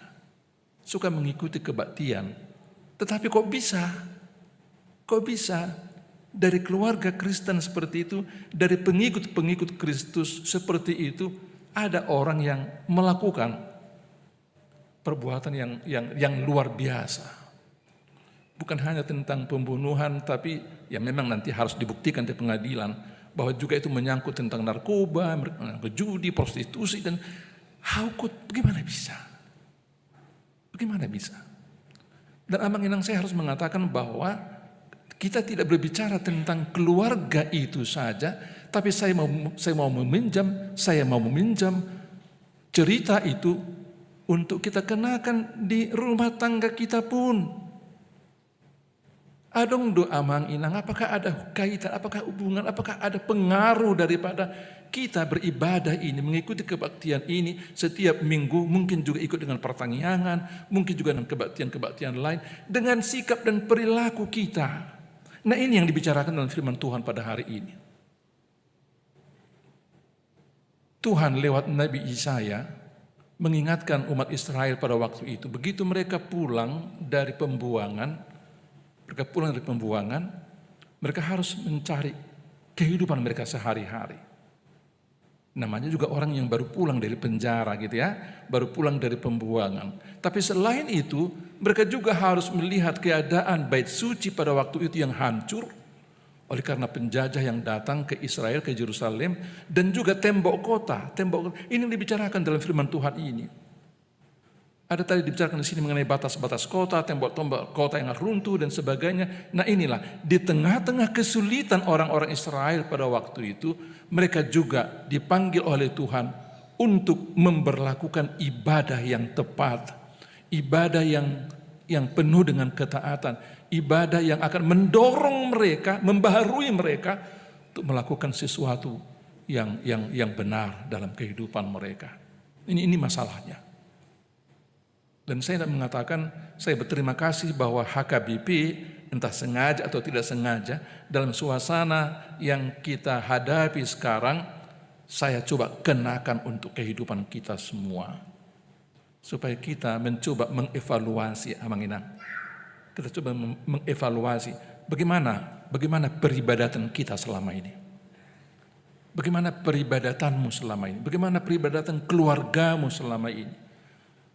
suka mengikuti kebaktian. Tetapi kok bisa dari keluarga Kristen seperti itu, dari pengikut-pengikut Kristus seperti itu, ada orang yang melakukan perbuatan yang luar biasa. Bukan hanya tentang pembunuhan, tapi ya memang nanti harus dibuktikan di pengadilan bahwa juga itu menyangkut tentang narkoba, judi, prostitusi, dan bagaimana bisa? Dan Abang Inang, saya harus mengatakan bahwa kita tidak berbicara tentang keluarga itu saja, tapi saya mau meminjam cerita itu untuk kita kenakan di rumah tangga kita pun. Adong do Amang Inang, apakah ada kaitan, apakah hubungan, apakah ada pengaruh daripada kita beribadah ini, mengikuti kebaktian ini setiap minggu, mungkin juga ikut dengan pertanggihan, mungkin juga dengan kebaktian-kebaktian lain, dengan sikap dan perilaku kita. Nah, ini yang dibicarakan dalam firman Tuhan pada hari ini. Tuhan lewat Nabi Yesaya mengingatkan umat Israel pada waktu itu, begitu mereka pulang dari pembuangan, mereka harus mencari kehidupan mereka sehari-hari. Namanya juga orang yang baru pulang dari penjara gitu ya, baru pulang dari pembuangan. Tapi selain itu, mereka juga harus melihat keadaan bait suci pada waktu itu yang hancur oleh karena penjajah yang datang ke Israel, ke Yerusalem, dan juga tembok kota. Ini yang dibicarakan dalam firman Tuhan ini. Ada tadi dibicarakan di sini mengenai batas-batas kota, tembok-tembok kota yang runtuh dan sebagainya. Nah, inilah di tengah-tengah kesulitan orang-orang Israel pada waktu itu, mereka juga dipanggil oleh Tuhan untuk memberlakukan ibadah yang tepat, ibadah yang penuh dengan ketaatan, ibadah yang akan mendorong mereka, membaharui mereka untuk melakukan sesuatu yang benar dalam kehidupan mereka. Ini masalahnya. Dan saya mengatakan, saya berterima kasih bahwa HKBP entah sengaja atau tidak sengaja dalam suasana yang kita hadapi sekarang, saya coba kenakan untuk kehidupan kita semua. Supaya kita mencoba mengevaluasi, Amang Inang. Kita coba mengevaluasi bagaimana peribadatan kita selama ini. Bagaimana peribadatanmu selama ini? Bagaimana peribadatan keluargamu selama ini?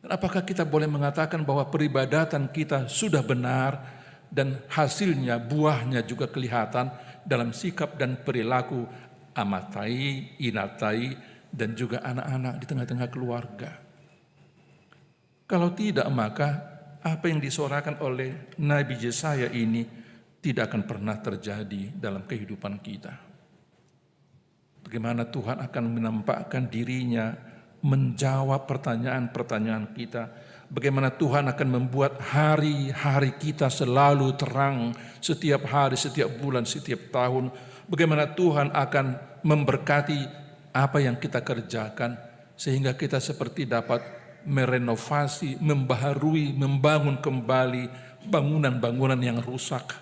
Dan apakah kita boleh mengatakan bahwa peribadatan kita sudah benar dan hasilnya, buahnya juga kelihatan dalam sikap dan perilaku amatai, inatai, dan juga anak-anak di tengah-tengah keluarga? Kalau tidak, maka apa yang disuarakan oleh Nabi Yesaya ini tidak akan pernah terjadi dalam kehidupan kita. Bagaimana Tuhan akan menampakkan dirinya, menjawab pertanyaan-pertanyaan kita. Bagaimana Tuhan akan membuat hari-hari kita selalu terang, setiap hari, setiap bulan, setiap tahun. Bagaimana Tuhan akan memberkati apa yang kita kerjakan, sehingga kita seperti dapat merenovasi, membaharui, membangun kembali bangunan-bangunan yang rusak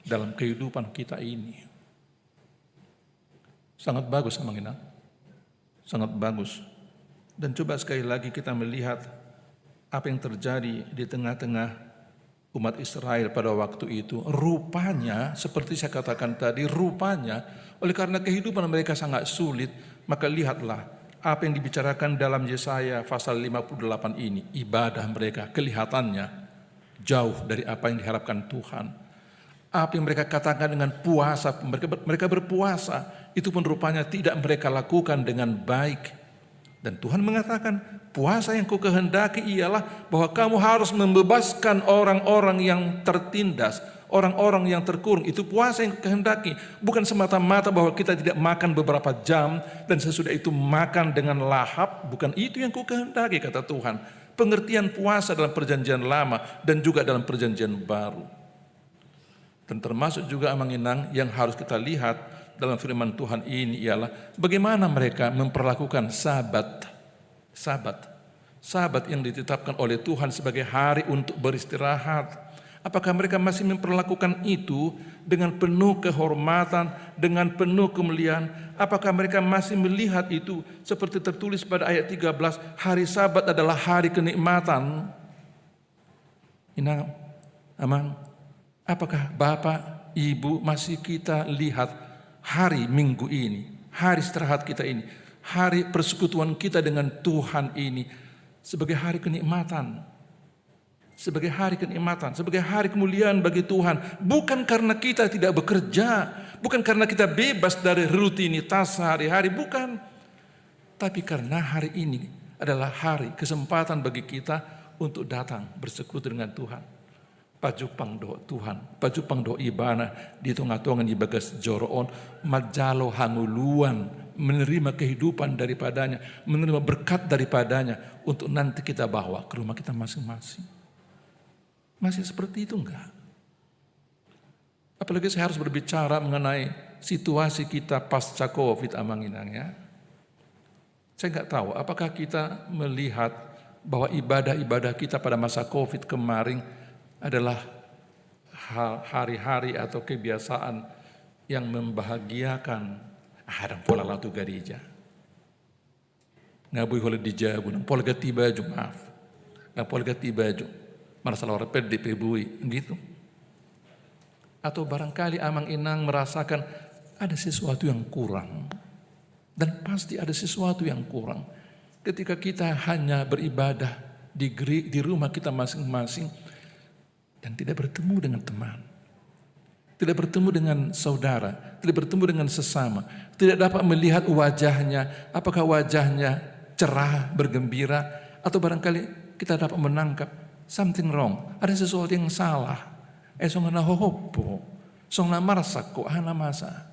dalam kehidupan kita ini. Sangat bagus, Amang Inang. Sangat bagus. Dan coba sekali lagi kita melihat apa yang terjadi di tengah-tengah umat Israel pada waktu itu. Rupanya, seperti saya katakan tadi, rupanya oleh karena kehidupan mereka sangat sulit, maka lihatlah apa yang dibicarakan dalam Yesaya pasal 58 ini. Ibadah mereka kelihatannya jauh dari apa yang diharapkan Tuhan. Apa yang mereka katakan dengan puasa, mereka berpuasa, itu pun rupanya tidak mereka lakukan dengan baik. Dan Tuhan mengatakan, puasa yang ku kehendaki ialah bahwa kamu harus membebaskan orang-orang yang tertindas, orang-orang yang terkurung. Itu puasa yang kehendaki. Bukan semata-mata bahwa kita tidak makan beberapa jam dan sesudah itu makan dengan lahap. Bukan itu yang ku kehendaki, kata Tuhan. Pengertian puasa dalam perjanjian lama dan juga dalam perjanjian baru. Dan termasuk juga Amanginang yang harus kita lihat dalam firman Tuhan ini ialah bagaimana mereka memperlakukan Sabat. Sabat yang ditetapkan oleh Tuhan sebagai hari untuk beristirahat. Apakah mereka masih memperlakukan itu dengan penuh kehormatan, dengan penuh kemuliaan? Apakah mereka masih melihat itu seperti tertulis pada ayat 13, hari Sabat adalah hari kenikmatan? Inang, Aman, apakah Bapak, Ibu masih kita lihat hari Minggu ini, hari istirahat kita ini, hari persekutuan kita dengan Tuhan ini sebagai hari kenikmatan, sebagai hari kenikmatan, sebagai hari kemuliaan bagi Tuhan, bukan karena kita tidak bekerja, bukan karena kita bebas dari rutinitas sehari-hari, bukan, tapi karena hari ini adalah hari kesempatan bagi kita untuk datang bersekutu dengan Tuhan. Pajupang do Tuhan, pajupang do ibana di tonga-tongan di bagas joroon, majalo hanguluan, menerima kehidupan daripadanya, menerima berkat daripadanya untuk nanti kita bawa ke rumah kita masing-masing. Masih seperti itu enggak? Apalagi saya harus berbicara mengenai situasi kita pasca COVID, Amanginang ya. Saya enggak tahu apakah kita melihat bahwa ibadah-ibadah kita pada masa COVID kemarin adalah hari-hari atau kebiasaan yang membahagiakan. Hadang pola latu garija. Ngabui hole dijabu, nang pola gati baju maaf. Nang pola gati baju. Masalah orang pede pebui, gitu. Atau barangkali Amanginang merasakan ada sesuatu yang kurang. Dan pasti ada sesuatu yang kurang. Ketika kita hanya beribadah di rumah kita masing-masing, dan tidak bertemu dengan teman, tidak bertemu dengan saudara, tidak bertemu dengan sesama, tidak dapat melihat wajahnya, apakah wajahnya cerah, bergembira, atau barangkali kita dapat menangkap something wrong, ada sesuatu yang salah. Song na hohopo, song na marasak ko hana masa.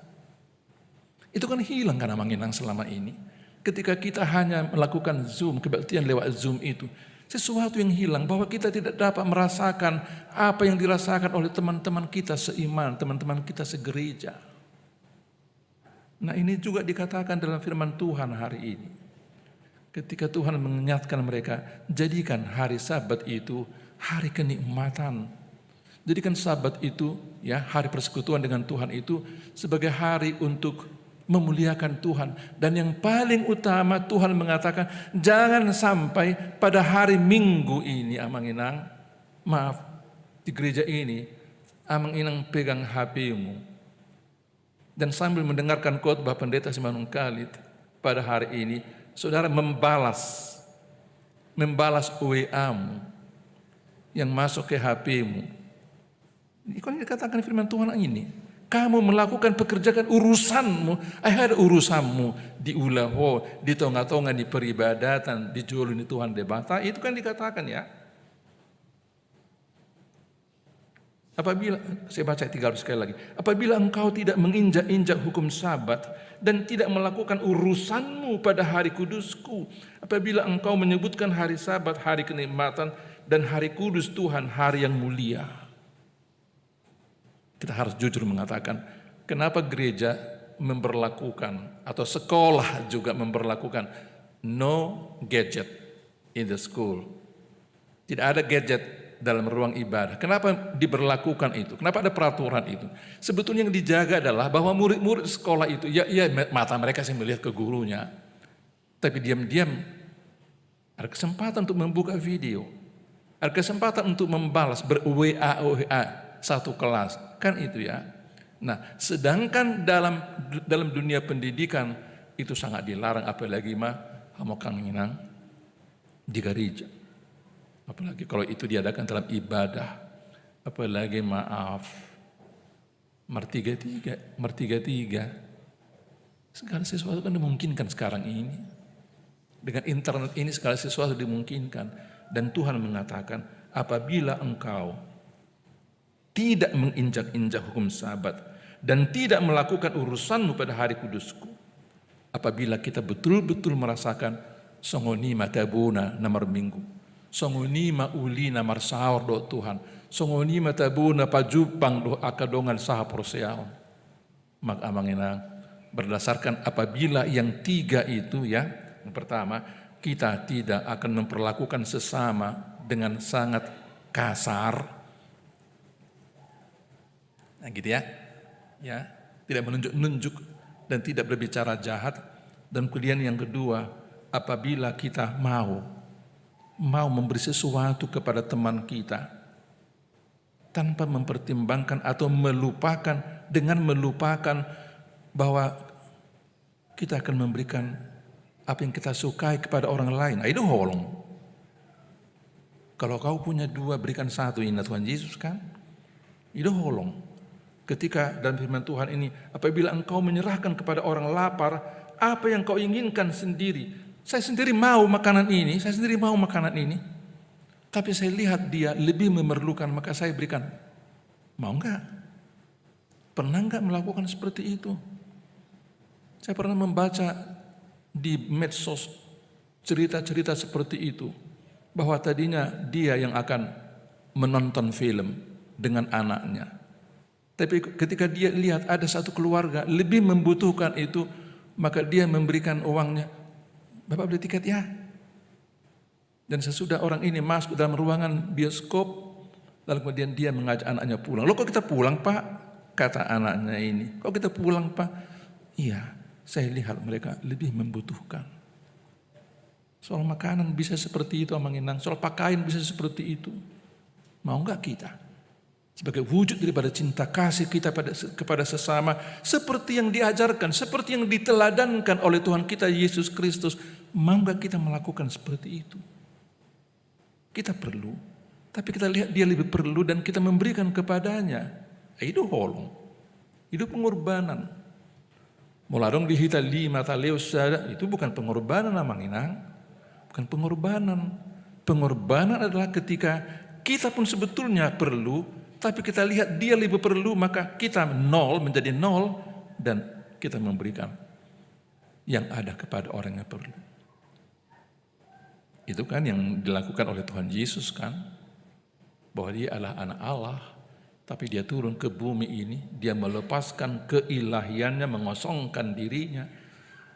Itu kan hilang kan Amanginang selama ini. Ketika kita hanya melakukan Zoom, kebaktian lewat Zoom itu, sesuatu yang hilang, bahwa kita tidak dapat merasakan apa yang dirasakan oleh teman-teman kita seiman, teman-teman kita segereja. Nah ini juga dikatakan dalam firman Tuhan hari ini. Ketika Tuhan mengingatkan mereka, jadikan hari Sabat itu hari kenikmatan. Jadikan Sabat itu, ya hari persekutuan dengan Tuhan itu sebagai hari untuk memuliakan Tuhan. Dan yang paling utama Tuhan mengatakan, jangan sampai pada hari Minggu ini Amanginang, maaf, di gereja ini Amanginang pegang HP-mu dan sambil mendengarkan khotbah pendeta Simanung Kalit pada hari ini, saudara membalas WA-mu yang masuk ke HP-mu. Ini kan dikatakan firman Tuhan ini. Kamu melakukan pekerjaan urusanmu, ada urusanmu di ulaho, di tonga-tonga, di peribadatan, di julun di Tuhan debata, itu kan dikatakan ya. Apabila, saya baca 3 sekali lagi, apabila engkau tidak menginjak-injak hukum Sabat dan tidak melakukan urusanmu pada hari kudusku, apabila engkau menyebutkan hari Sabat, hari kenikmatan, dan hari kudus Tuhan, hari yang mulia. Kita harus jujur mengatakan, kenapa gereja memberlakukan atau sekolah juga memberlakukan no gadget in the school. Tidak ada gadget dalam ruang ibadah. Kenapa diberlakukan itu? Kenapa ada peraturan itu? Sebetulnya yang dijaga adalah bahwa murid-murid sekolah itu, ya mata mereka sih melihat ke gurunya. Tapi diam-diam ada kesempatan untuk membuka video, ada kesempatan untuk membalas ber-WA satu kelas, kan itu ya. Nah, sedangkan dalam dunia pendidikan itu sangat dilarang, apalagi hamokan nginang di gereja. Apalagi kalau itu diadakan dalam ibadah, apalagi mertiga-tiga. Segala sesuatu kan dimungkinkan sekarang ini. Dengan internet ini segala sesuatu dimungkinkan. Dan Tuhan mengatakan, apabila engkau tidak menginjak-injak hukum Sabat dan tidak melakukan urusanmu pada hari kudusku, apabila kita betul-betul merasakan songonima tabuna namar minggu, songonima uli namar sahur do Tuhan, songonima tabuna pajupang do akadongan saha proseal, maka amanginang berdasarkan apabila yang tiga itu ya, yang pertama, kita tidak akan memperlakukan sesama dengan sangat kasar, nah gitu ya, tidak menunjuk-nunjuk dan tidak berbicara jahat. Dan kemudian yang kedua, apabila kita mau memberi sesuatu kepada teman kita tanpa mempertimbangkan atau melupakan bahwa kita akan memberikan apa yang kita sukai kepada orang lain. Itu holong. Kalau kau punya dua, berikan satu, ingat Tuhan Yesus kan? Itu holong. Ketika dalam firman Tuhan ini, apabila engkau menyerahkan kepada orang lapar apa yang kau inginkan sendiri, saya sendiri mau makanan ini, tapi saya lihat dia lebih memerlukan, maka saya berikan. Mau enggak? Pernah enggak melakukan seperti itu? Saya pernah membaca di medsos cerita-cerita seperti itu, bahwa tadinya dia yang akan menonton film dengan anaknya, tapi ketika dia lihat ada satu keluarga lebih membutuhkan itu, maka dia memberikan uangnya, Bapak beli tiket ya. Dan sesudah orang ini masuk dalam ruangan bioskop, lalu kemudian dia mengajak anaknya pulang. Loh, kok kita pulang Pak? Kata anaknya ini, kok kita pulang Pak? Iya, saya lihat mereka lebih membutuhkan. Soal makanan bisa seperti itu Amanginang, soal pakaian bisa seperti itu. Mau enggak kita? Sebagai wujud daripada cinta kasih kita kepada sesama, seperti yang diajarkan, seperti yang diteladankan oleh Tuhan kita Yesus Kristus, mau enggak kita melakukan seperti itu? Kita perlu, tapi kita lihat dia lebih perlu dan kita memberikan kepadanya. Itu holong, itu pengorbanan. Molarong dihita lima taleus itu bukan pengorbanan Amanginang. Bukan pengorbanan. Pengorbanan adalah ketika kita pun sebetulnya perlu, tapi kita lihat dia lebih perlu, maka kita menjadi nol, dan kita memberikan yang ada kepada orang yang perlu. Itu kan yang dilakukan oleh Tuhan Yesus kan, bahwa dia adalah anak Allah, tapi dia turun ke bumi ini, dia melepaskan keilahiannya, mengosongkan dirinya,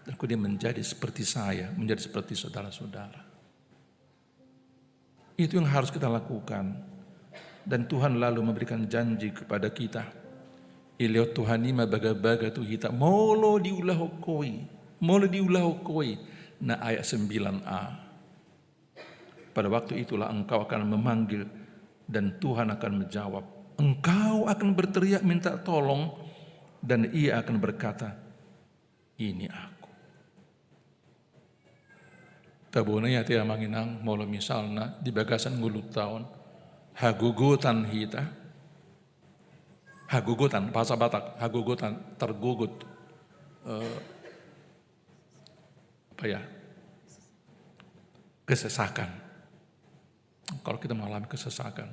dan kemudian menjadi seperti saya, menjadi seperti saudara-saudara. Itu yang harus kita lakukan. Dan Tuhan lalu memberikan janji kepada kita. Iliot Tuhanima baga-baga tu hita molo diulahokoi. Nah ayat 9a. Pada waktu itulah engkau akan memanggil dan Tuhan akan menjawab. Engkau akan berteriak minta tolong dan ia akan berkata, ini aku. Kabuna ya tia manginang molo misalna di bagasan ngulut tahun hagugutan hita, hagugutan bahasa Batak, hagugutan tergugut, kesesakan. Kalau kita mengalami kesesakan,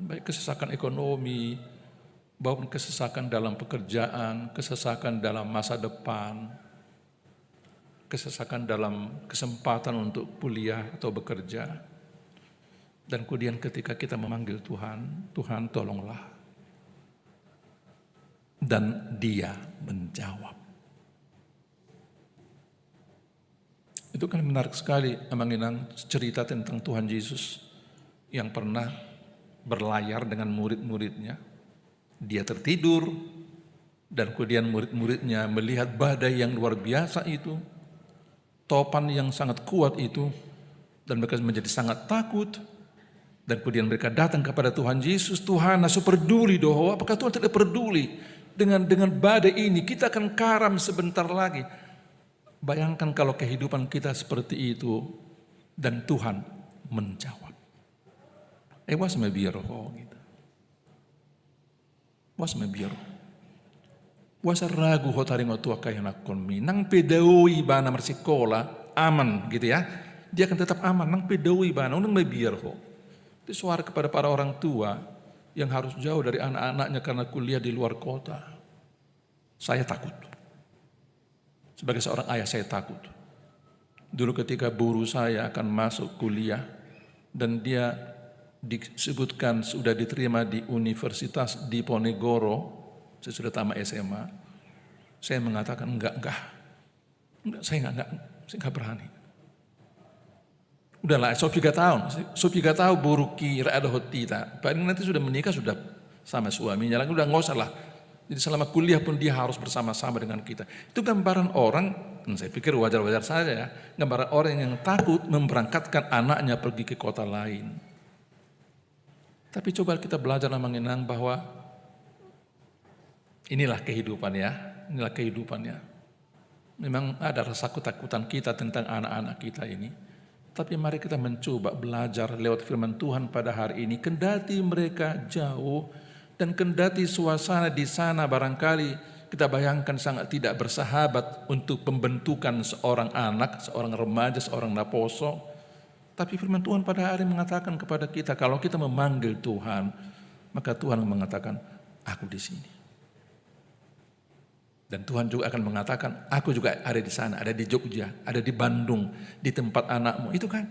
baik kesesakan ekonomi, maupun kesesakan dalam pekerjaan, kesesakan dalam masa depan, kesesakan dalam kesempatan untuk kuliah atau bekerja. Dan kemudian ketika kita memanggil Tuhan, Tuhan tolonglah. Dan dia menjawab. Itu kan menarik sekali Amanginang, cerita tentang Tuhan Yesus yang pernah berlayar dengan murid-muridnya. Dia tertidur dan kemudian murid-muridnya melihat badai yang luar biasa itu. topan yang sangat kuat itu, dan mereka menjadi sangat takut. Dan kemudian mereka datang kepada Tuhan Yesus. Tuhan, aku peduli doh. Apakah Tuhan tidak peduli dengan badai ini? Kita akan karam sebentar lagi. Bayangkan kalau kehidupan kita seperti itu dan Tuhan menjawab. Was me biaro gitu. Was me biaro. Was ragu hotari ngotua kaya nakon mi. Nang pedawi bana mersikola aman gitu ya. Dia akan tetap aman. Nang pedawi bana unang me biaro. Itu suara kepada para orang tua yang harus jauh dari anak-anaknya karena kuliah di luar kota. Saya takut. Sebagai seorang ayah saya takut. Dulu ketika guru saya akan masuk kuliah dan dia disebutkan sudah diterima di Universitas Diponegoro, saya sudah tamat SMA, saya mengatakan enggak, saya enggak berani. Udahlah, so 3 tahun buru kira ada hotita. Paling nanti sudah menikah sudah sama suaminya lagi, udah nggak usah lah. Jadi selama kuliah pun dia harus bersama-sama dengan kita. Itu gambaran orang, saya pikir wajar-wajar saja ya, gambaran orang yang takut memberangkatkan anaknya pergi ke kota lain. Tapi coba kita belajar mengenang bahwa inilah kehidupan ya, inilah kehidupannya. Memang ada rasa ketakutan kita tentang anak-anak kita ini. Tapi mari kita mencoba belajar lewat firman Tuhan pada hari ini. Kendati mereka jauh dan kendati suasana di sana barangkali kita bayangkan sangat tidak bersahabat untuk pembentukan seorang anak, seorang remaja, seorang naposo. Tapi firman Tuhan pada hari mengatakan kepada kita, kalau kita memanggil Tuhan, maka Tuhan mengatakan, aku di sini. Dan Tuhan juga akan mengatakan, aku juga ada di sana, ada di Jogja, ada di Bandung, di tempat anakmu. Itu kan.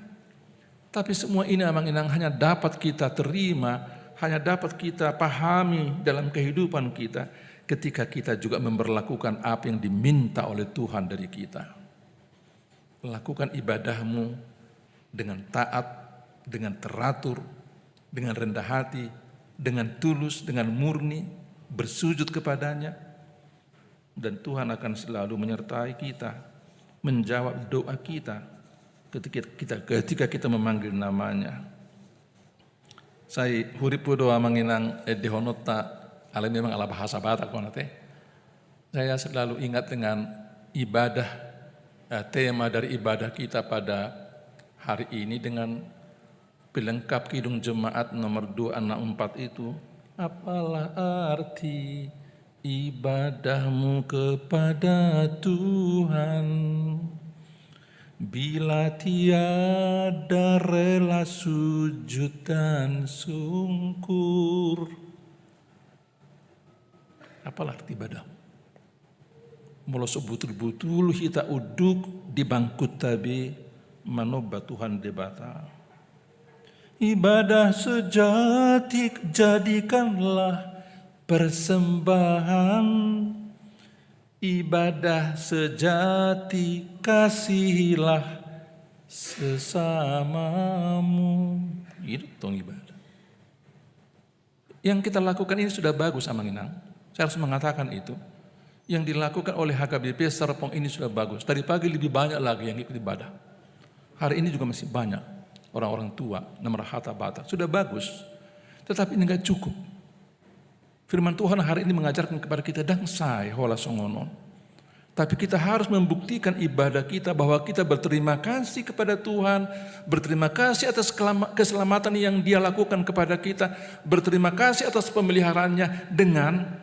Tapi semua ini memang hanya dapat kita terima, hanya dapat kita pahami dalam kehidupan kita, ketika kita juga memperlakukan apa yang diminta oleh Tuhan dari kita. Lakukan ibadahmu dengan taat, dengan teratur, dengan rendah hati, dengan tulus, dengan murni, bersujud kepadanya. Dan Tuhan akan selalu menyertai kita, menjawab doa kita ketika kita memanggil namanya. Saya huripu doa menginang dehonota, ala memang ala bahasa Batak konate. Saya selalu ingat dengan ibadah, tema dari ibadah kita pada hari ini dengan pelengkap Kidung Jemaat nomor 264 itu. Apalah arti ibadahmu kepada Tuhan bila tiada rela sujud dan sungkur. Apalah arti ibadahmu? Mula sebutul-butul kita uduk di bangku tabe manoba Tuhan debata. Ibadah sejati jadikanlah persembahan. Ibadah sejati kasihilah sesamamu. Itu tong ibadah. Yang kita lakukan ini sudah bagus Amanginang. Saya harus mengatakan itu. Yang dilakukan oleh HKBP Serpong ini sudah bagus. Tadi pagi lebih banyak lagi yang ikut ibadah. Hari ini juga masih banyak orang-orang tua, nomor hata bata. Sudah bagus, tetapi ini enggak cukup. Firman Tuhan hari ini mengajarkan kepada kita dangsai hola songonon. Tapi kita harus membuktikan ibadah kita bahwa kita berterima kasih kepada Tuhan, berterima kasih atas keselamatan yang Dia lakukan kepada kita, berterima kasih atas pemeliharaannya dengan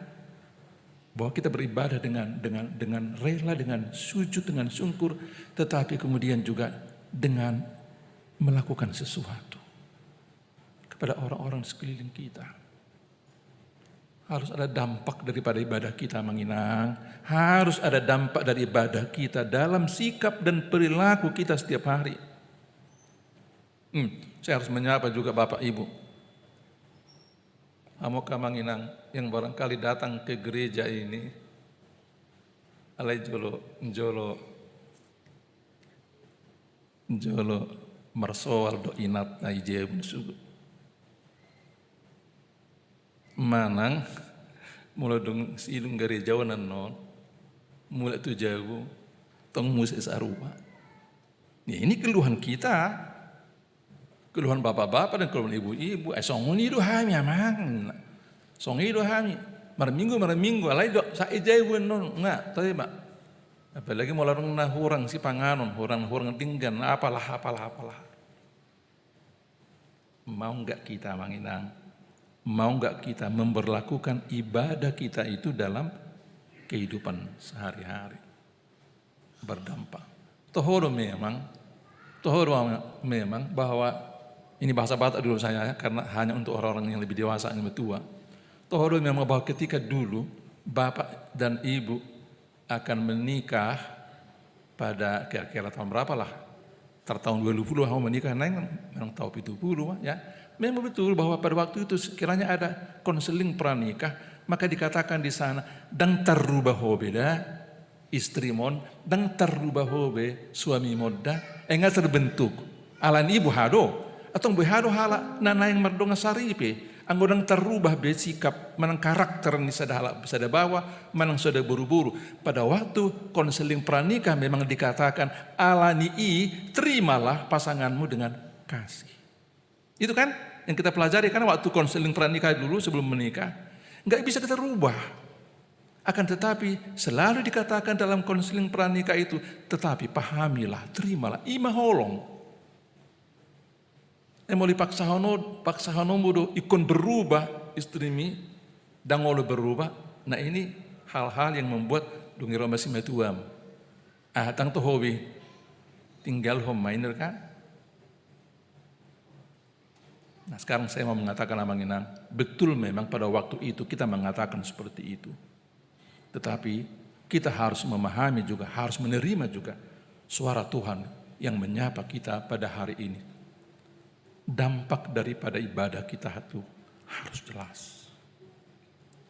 bahwa kita beribadah dengan rela, dengan sujud, dengan syukur, tetapi kemudian juga dengan melakukan sesuatu kepada orang-orang sekeliling kita. Harus ada dampak daripada ibadah kita Manginang. Harus ada dampak dari ibadah kita dalam sikap dan perilaku kita setiap hari. Saya harus menyapa juga Bapak Ibu. Amoka Manginang yang barangkali datang ke gereja ini. Alai Jolo marsoal do inat na ijebun sugu. Manang mulai dong silung gereja wanan non mulai tu jauh tong muses arupa Ini keluhan kita, keluhan bapak-bapak dan keluhan ibu-ibu. Songoni do hami amang, songi do hami. Marminggu, alai do sa ijai non nggak, tapi mak. Apalagi mau larang na hurang si panganon, hurang tinggan, apalah. Mau nggak kita manginang? Mau nggak kita memperlakukan ibadah kita itu dalam kehidupan sehari-hari? Berdampak. Tohoro memang bahwa ini bahasa Batak dulu saya karena hanya untuk orang-orang yang lebih dewasa, yang lebih tua. Tohoro memang bahwa ketika dulu bapak dan ibu akan menikah pada kira-kira tahun berapa lah? Tahun 20 mau menikah, memang tahun 70 ya. Memang betul bahwa pada waktu itu sekiranya ada konseling pranikah, maka dikatakan di sana dan terubah hobeda istri mon dan terubah hobe suami modda enggak terbentuk alan ibu hado atau ibu hado hala nana yang merdonga saripe anggodang terubah bersikap menang karakter ni sada bawa menang sada buru-buru. Pada waktu konseling pranikah memang dikatakan alani terimalah pasanganmu dengan kasih. Itu kan yang kita pelajari, karena waktu konseling pranikah dulu sebelum menikah nggak bisa kita rubah. Akan tetapi selalu dikatakan dalam konseling pranikah itu, tetapi pahamilah, terimalah, ima holong. Emoli paksahono mudo ikon berubah istrimi dan ngolo berubah. Nah ini hal-hal yang membuat dungiro masih metuam. Tang to hobi tinggal home miner kan. Nah sekarang saya mau mengatakan amanginang, betul memang pada waktu itu kita mengatakan seperti itu. Tetapi kita harus memahami juga, harus menerima juga suara Tuhan yang menyapa kita pada hari ini. Dampak daripada ibadah kita itu harus jelas.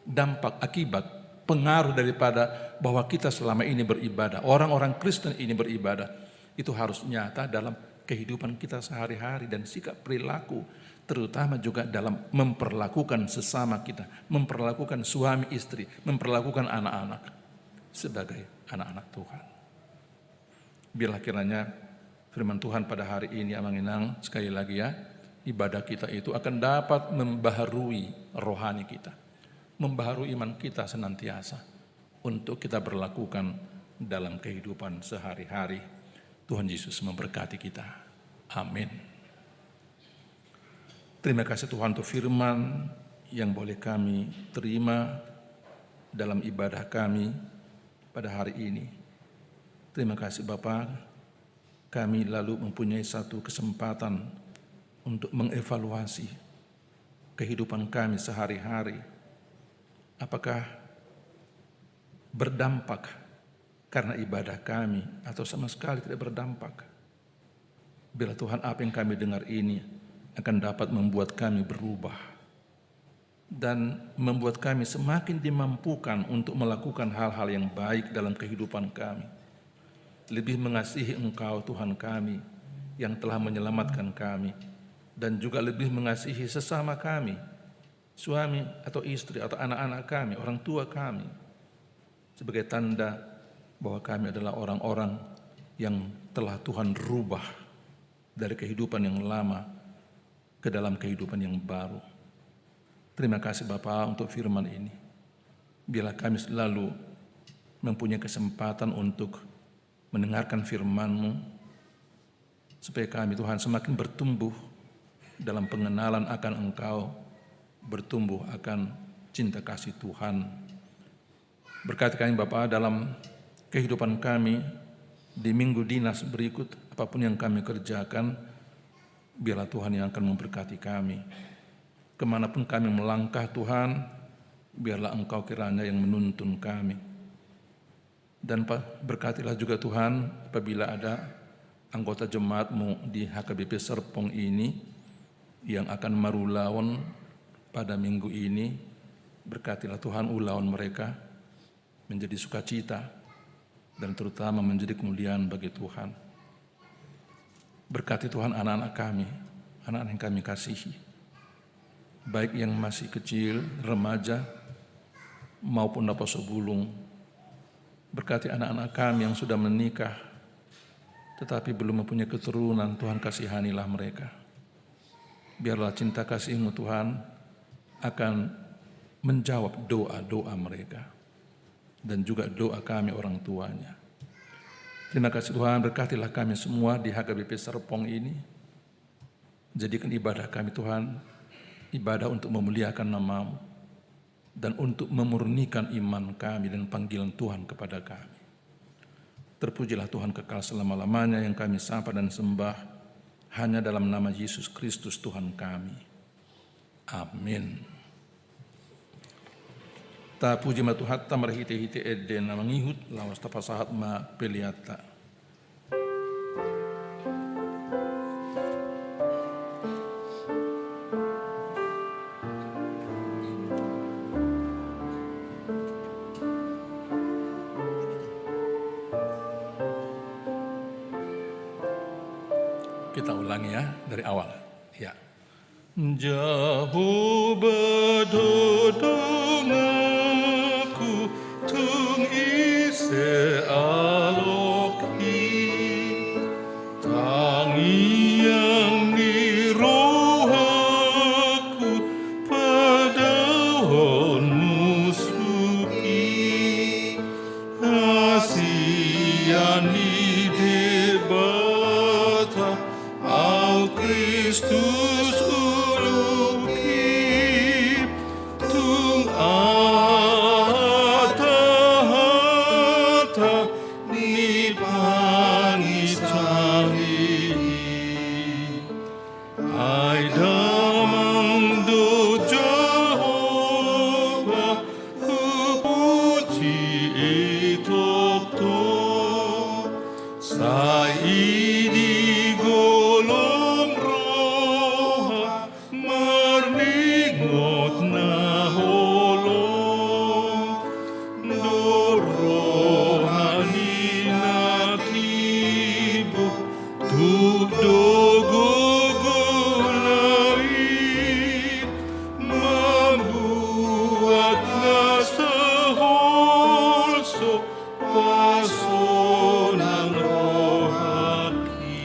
Dampak, akibat, pengaruh daripada bahwa kita selama ini beribadah, orang-orang Kristen ini beribadah, itu harus nyata dalam kehidupan kita sehari-hari dan sikap perilaku, terutama juga dalam memperlakukan sesama kita, memperlakukan suami istri, memperlakukan anak-anak sebagai anak-anak Tuhan. Bila kiranya firman Tuhan pada hari ini amanginang, sekali lagi ya, ibadah kita itu akan dapat membaharui rohani kita, membaharui iman kita senantiasa untuk kita berlakukan dalam kehidupan sehari-hari. Tuhan Yesus memberkati kita. Amin. Terima kasih Tuhan untuk firman yang boleh kami terima dalam ibadah kami pada hari ini. Terima kasih Bapa, kami lalu mempunyai satu kesempatan untuk mengevaluasi kehidupan kami sehari-hari. Apakah berdampak karena ibadah kami atau sama sekali tidak berdampak? Bila Tuhan apa yang kami dengar ini akan dapat membuat kami berubah dan membuat kami semakin dimampukan untuk melakukan hal-hal yang baik dalam kehidupan kami. Lebih mengasihi Engkau Tuhan kami yang telah menyelamatkan kami, dan juga lebih mengasihi sesama kami, suami atau istri atau anak-anak kami, orang tua kami, sebagai tanda bahwa kami adalah orang-orang yang telah Tuhan rubah dari kehidupan yang lama ke dalam kehidupan yang baru. Terima kasih Bapa untuk firman ini. Bila kami selalu mempunyai kesempatan untuk mendengarkan firman-Mu, supaya kami Tuhan semakin bertumbuh dalam pengenalan akan Engkau, bertumbuh akan cinta kasih Tuhan. Berkati kami Bapa dalam kehidupan kami di minggu dinas berikut, apapun yang kami kerjakan, biarlah Tuhan yang akan memberkati kami. Kemanapun kami melangkah Tuhan, biarlah Engkau kiranya yang menuntun kami. Dan berkatilah juga Tuhan apabila ada anggota jemaat-Mu di HKBP Serpong ini yang akan marulawan pada minggu ini. Berkatilah Tuhan ulawan mereka menjadi sukacita dan terutama menjadi kemuliaan bagi Tuhan. Berkati Tuhan anak-anak kami, anak-anak yang kami kasihi, baik yang masih kecil, remaja, maupun dapat sebulung. Berkati anak-anak kami yang sudah menikah, tetapi belum mempunyai keturunan. Tuhan kasihanilah mereka. Biarlah cinta kasih-Mu Tuhan akan menjawab doa-doa mereka dan juga doa kami orang tuanya. Terima kasih Tuhan, berkatilah kami semua di HKBP Serpong ini. Jadikan ibadah kami Tuhan, ibadah untuk memuliakan nama-Mu dan untuk memurnikan iman kami dan panggilan Tuhan kepada kami. Terpujilah Tuhan kekal selama-lamanya yang kami sapa dan sembah hanya dalam nama Yesus Kristus Tuhan kami. Amin. Ta puji ma tuhatta marhite-hite edden na mangihut lawas tapasahat ma peliata. Kita ulangi ya dari awal. Ya. Jauh bedodongaku tung ise aloki tangi yang di rohaku padahonmu suki kasihani debata au Kristus uluki tung ata-hata ni pangitari ai damang do Jehovah hupuji itokto sai di golong roha marningot na holong do rohani na tibo tu dogo gulai membuat nasa holso pasonan rohaki.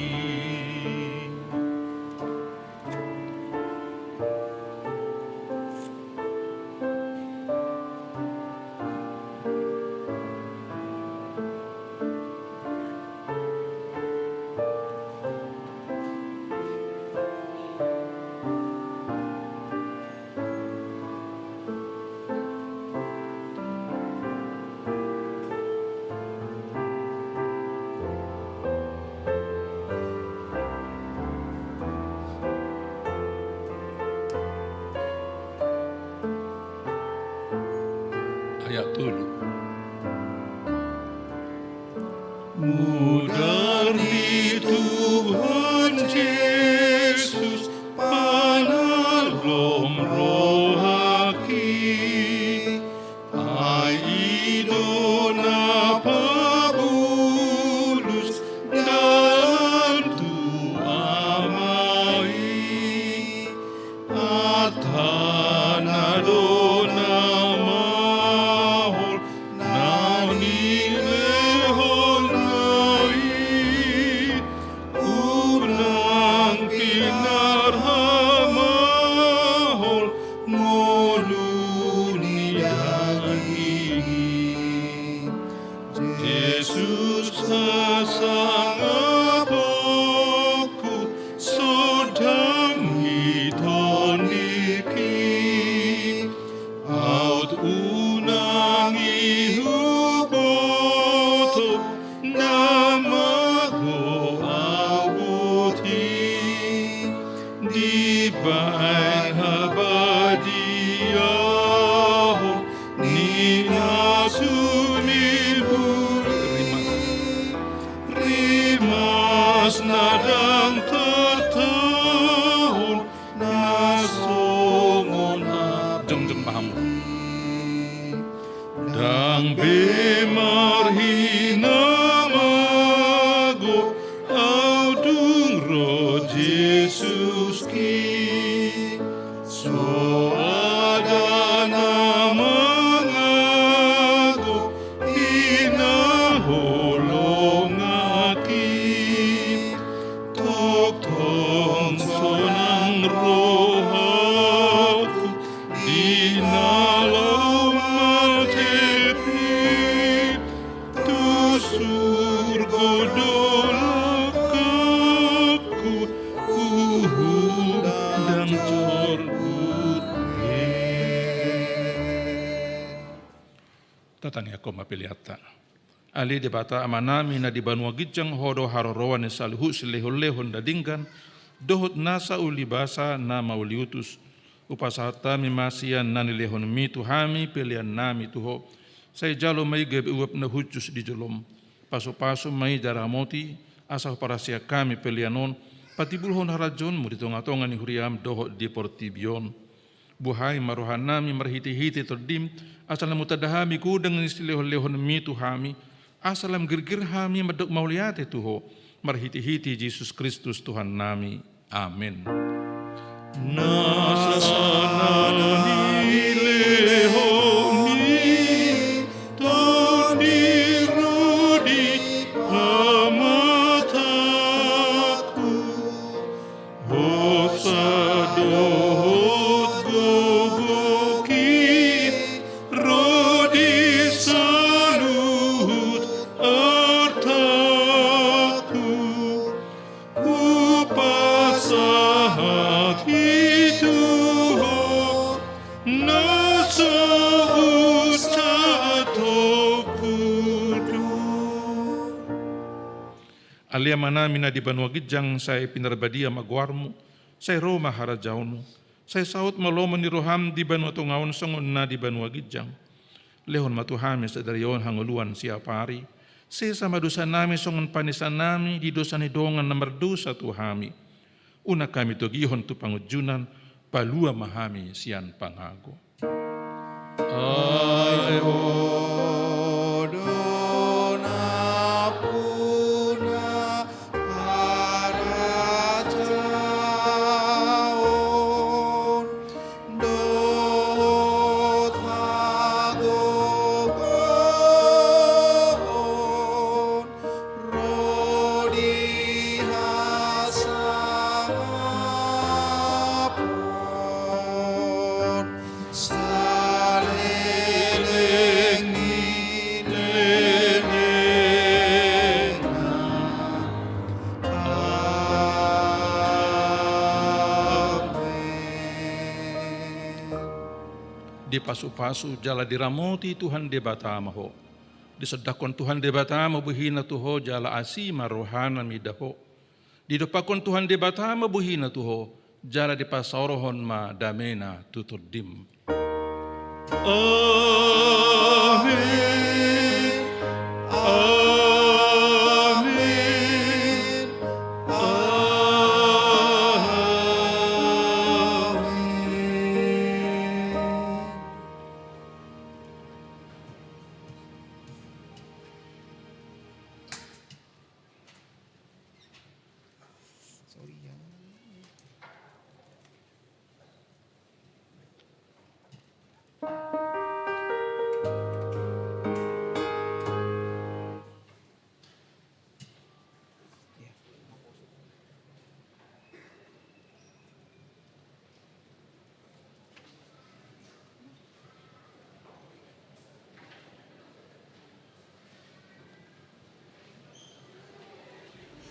Ayat dulu. Mudah di Tuhan Yesus panalom rohaki ai idona pabulus dan tu amai atana dona mahol nauni lehol nai unang pinarhamahol ngoluni daging Yesus sasangaboku sodang hitondiki aut unangi huboto namago abuti di bain habadiyaho ni nasulibur rimas nadang tertahun nasomona jom paham dang bemar hinamago audung ro Jesus ki so ada namago hinaholongaki tatania koma piliata. Ali debata amanami na di Banua Gijang hodo harorowan ni salihu silehon-lehon dadinggan dohot nasa ulibasa na mauliutus upasata mimasian nanilehon mi tuhami pilihan nami tuho say jalo may gabi uap na hujus di jolom paso-paso may daramoti asah parasia kami pilihanon patibulhon harajon mo ditongatongan ni huriam dohot di portibion buhay maruhan nami marhiti-hiti terdim asalam mutadahami kudang ni silehon-lehon mi tuhami asalam girgir hami madok mauliate tuho marhiti-hiti Yesus Kristus Tuhan nami. Amin. Alia manami na di Banua Gijang say pinarbadia magwarmo, say Roma harajaunu, say saut maloman ni Roham di Banua Tungaon songon na di Banua Gijang. Lehon matuhami sa dariyon hanguluan siya pari, say sa madusa nami songon panisan nami di dosa ni dongan na mardusa tuhami. Una kami tugihon tu pangujunan, palua mahami siyan pangago. Di pasu-pasu jala diramoti Tuhan debatamaho. Disedakon Tuhan debatama buhina tuho jala asima rohana midaho. Didopakon Tuhan debatama buhina tuho jala dipasorohon ma damena tuturdim. Amin. Amin.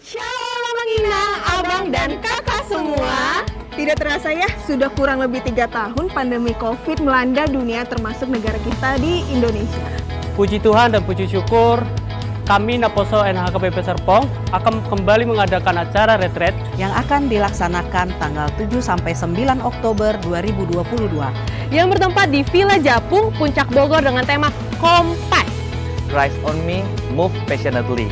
Shalom menginang abang dan kakak semua. Tidak terasa ya, sudah kurang lebih 3 tahun pandemi COVID melanda dunia termasuk negara kita di Indonesia. Puji Tuhan dan puji syukur, kami Naposo NHKBP Serpong akan kembali mengadakan acara retret yang akan dilaksanakan tanggal 7 sampai 9 Oktober 2022 yang bertempat di Villa Japung, Puncak Bogor dengan tema Kompas. Rise on me, move passionately.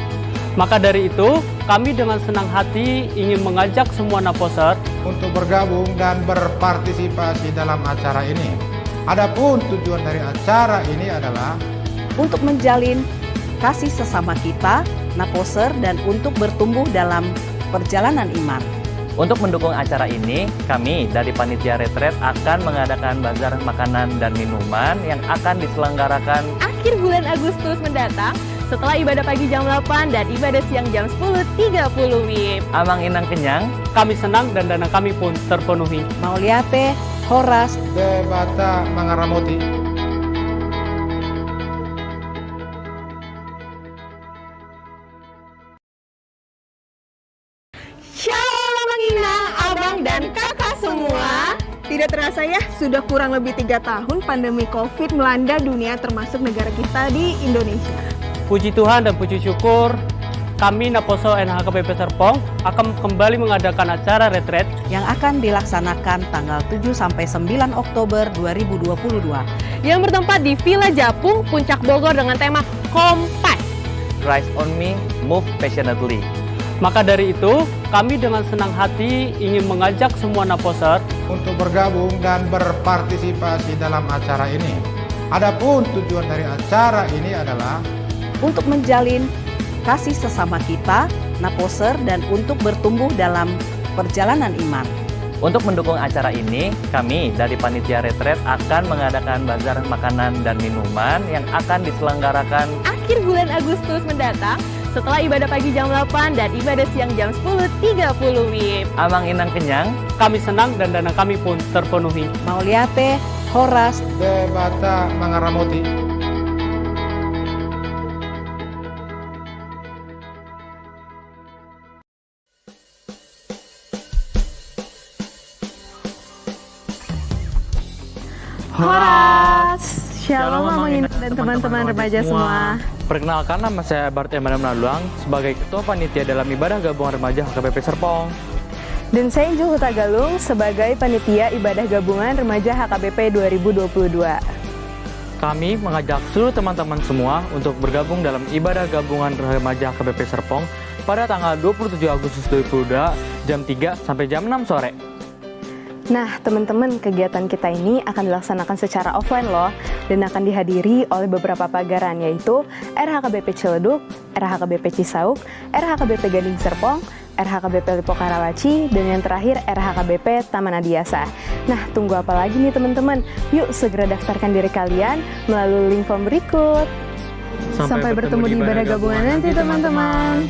Maka dari itu, kami dengan senang hati ingin mengajak semua Naposer untuk bergabung dan berpartisipasi dalam acara ini. Adapun tujuan dari acara ini adalah untuk menjalin kasih sesama kita, Naposer, dan untuk bertumbuh dalam perjalanan iman. Untuk mendukung acara ini, kami dari Panitia Retret akan mengadakan bazar makanan dan minuman yang akan diselenggarakan Akhir bulan Agustus mendatang setelah ibadah pagi jam 8 dan ibadah siang jam 10.30 WIB. Amang Inang kenyang, kami senang dan dana kami pun terpenuhi. Mauliate, Horas, Debata Mangaramoti. Shalom menginang abang dan kakak semua. Tidak terasa terasa ya, sudah kurang lebih 3 tahun pandemi COVID melanda dunia termasuk negara kita di Indonesia. Puji Tuhan dan puji syukur, kami Naposo NHKBP Serpong akan kembali mengadakan acara retret yang akan dilaksanakan tanggal 7 sampai 9 Oktober 2022. Yang bertempat di Villa Japung, Puncak Bogor dengan tema Kompas. Rise on me, move passionately. Maka dari itu, kami dengan senang hati ingin mengajak semua Naposer untuk bergabung dan berpartisipasi dalam acara ini. Adapun tujuan dari acara ini adalah Untuk menjalin kasih sesama kita, Naposer, dan untuk bertumbuh dalam perjalanan iman. Untuk mendukung acara ini, kami dari Panitia Retret akan mengadakan bazar makanan dan minuman yang akan diselenggarakan Akhir bulan Agustus mendatang setelah ibadah pagi jam 8 dan ibadah siang jam 10.30 WIB. Amang Inang Kenyang. kami senang dan dana kami pun terpenuhi. Mauliate, Horas, Debata Mangaramoti. Horas, Shalom Amang Inang dan teman-teman remaja semua. Perkenalkan, nama saya Bart Emmanuel Menaluang sebagai Ketua Panitia dalam Ibadah Gabungan Remaja HKBP Serpong. Dan saya Injul Huta Galung sebagai Panitia Ibadah Gabungan Remaja HKBP 2022. Kami mengajak seluruh teman-teman semua untuk bergabung dalam Ibadah Gabungan Remaja HKBP Serpong pada tanggal 27 Agustus 2022 jam 3 sampai jam 6 sore. Nah, teman-teman, kegiatan kita ini akan dilaksanakan secara offline loh, dan akan dihadiri oleh beberapa pagaran, yaitu RHKBP Ciledug, RHKBP Cisauk, RHKBP Gading Serpong, RHKBP Lipo Karawaci, dan yang terakhir RHKBP Taman Adiasa. Nah, tunggu apa lagi nih teman-teman? Yuk segera daftarkan diri kalian melalui link form berikut. Sampai bertemu di ibadah gabungan nanti teman-teman.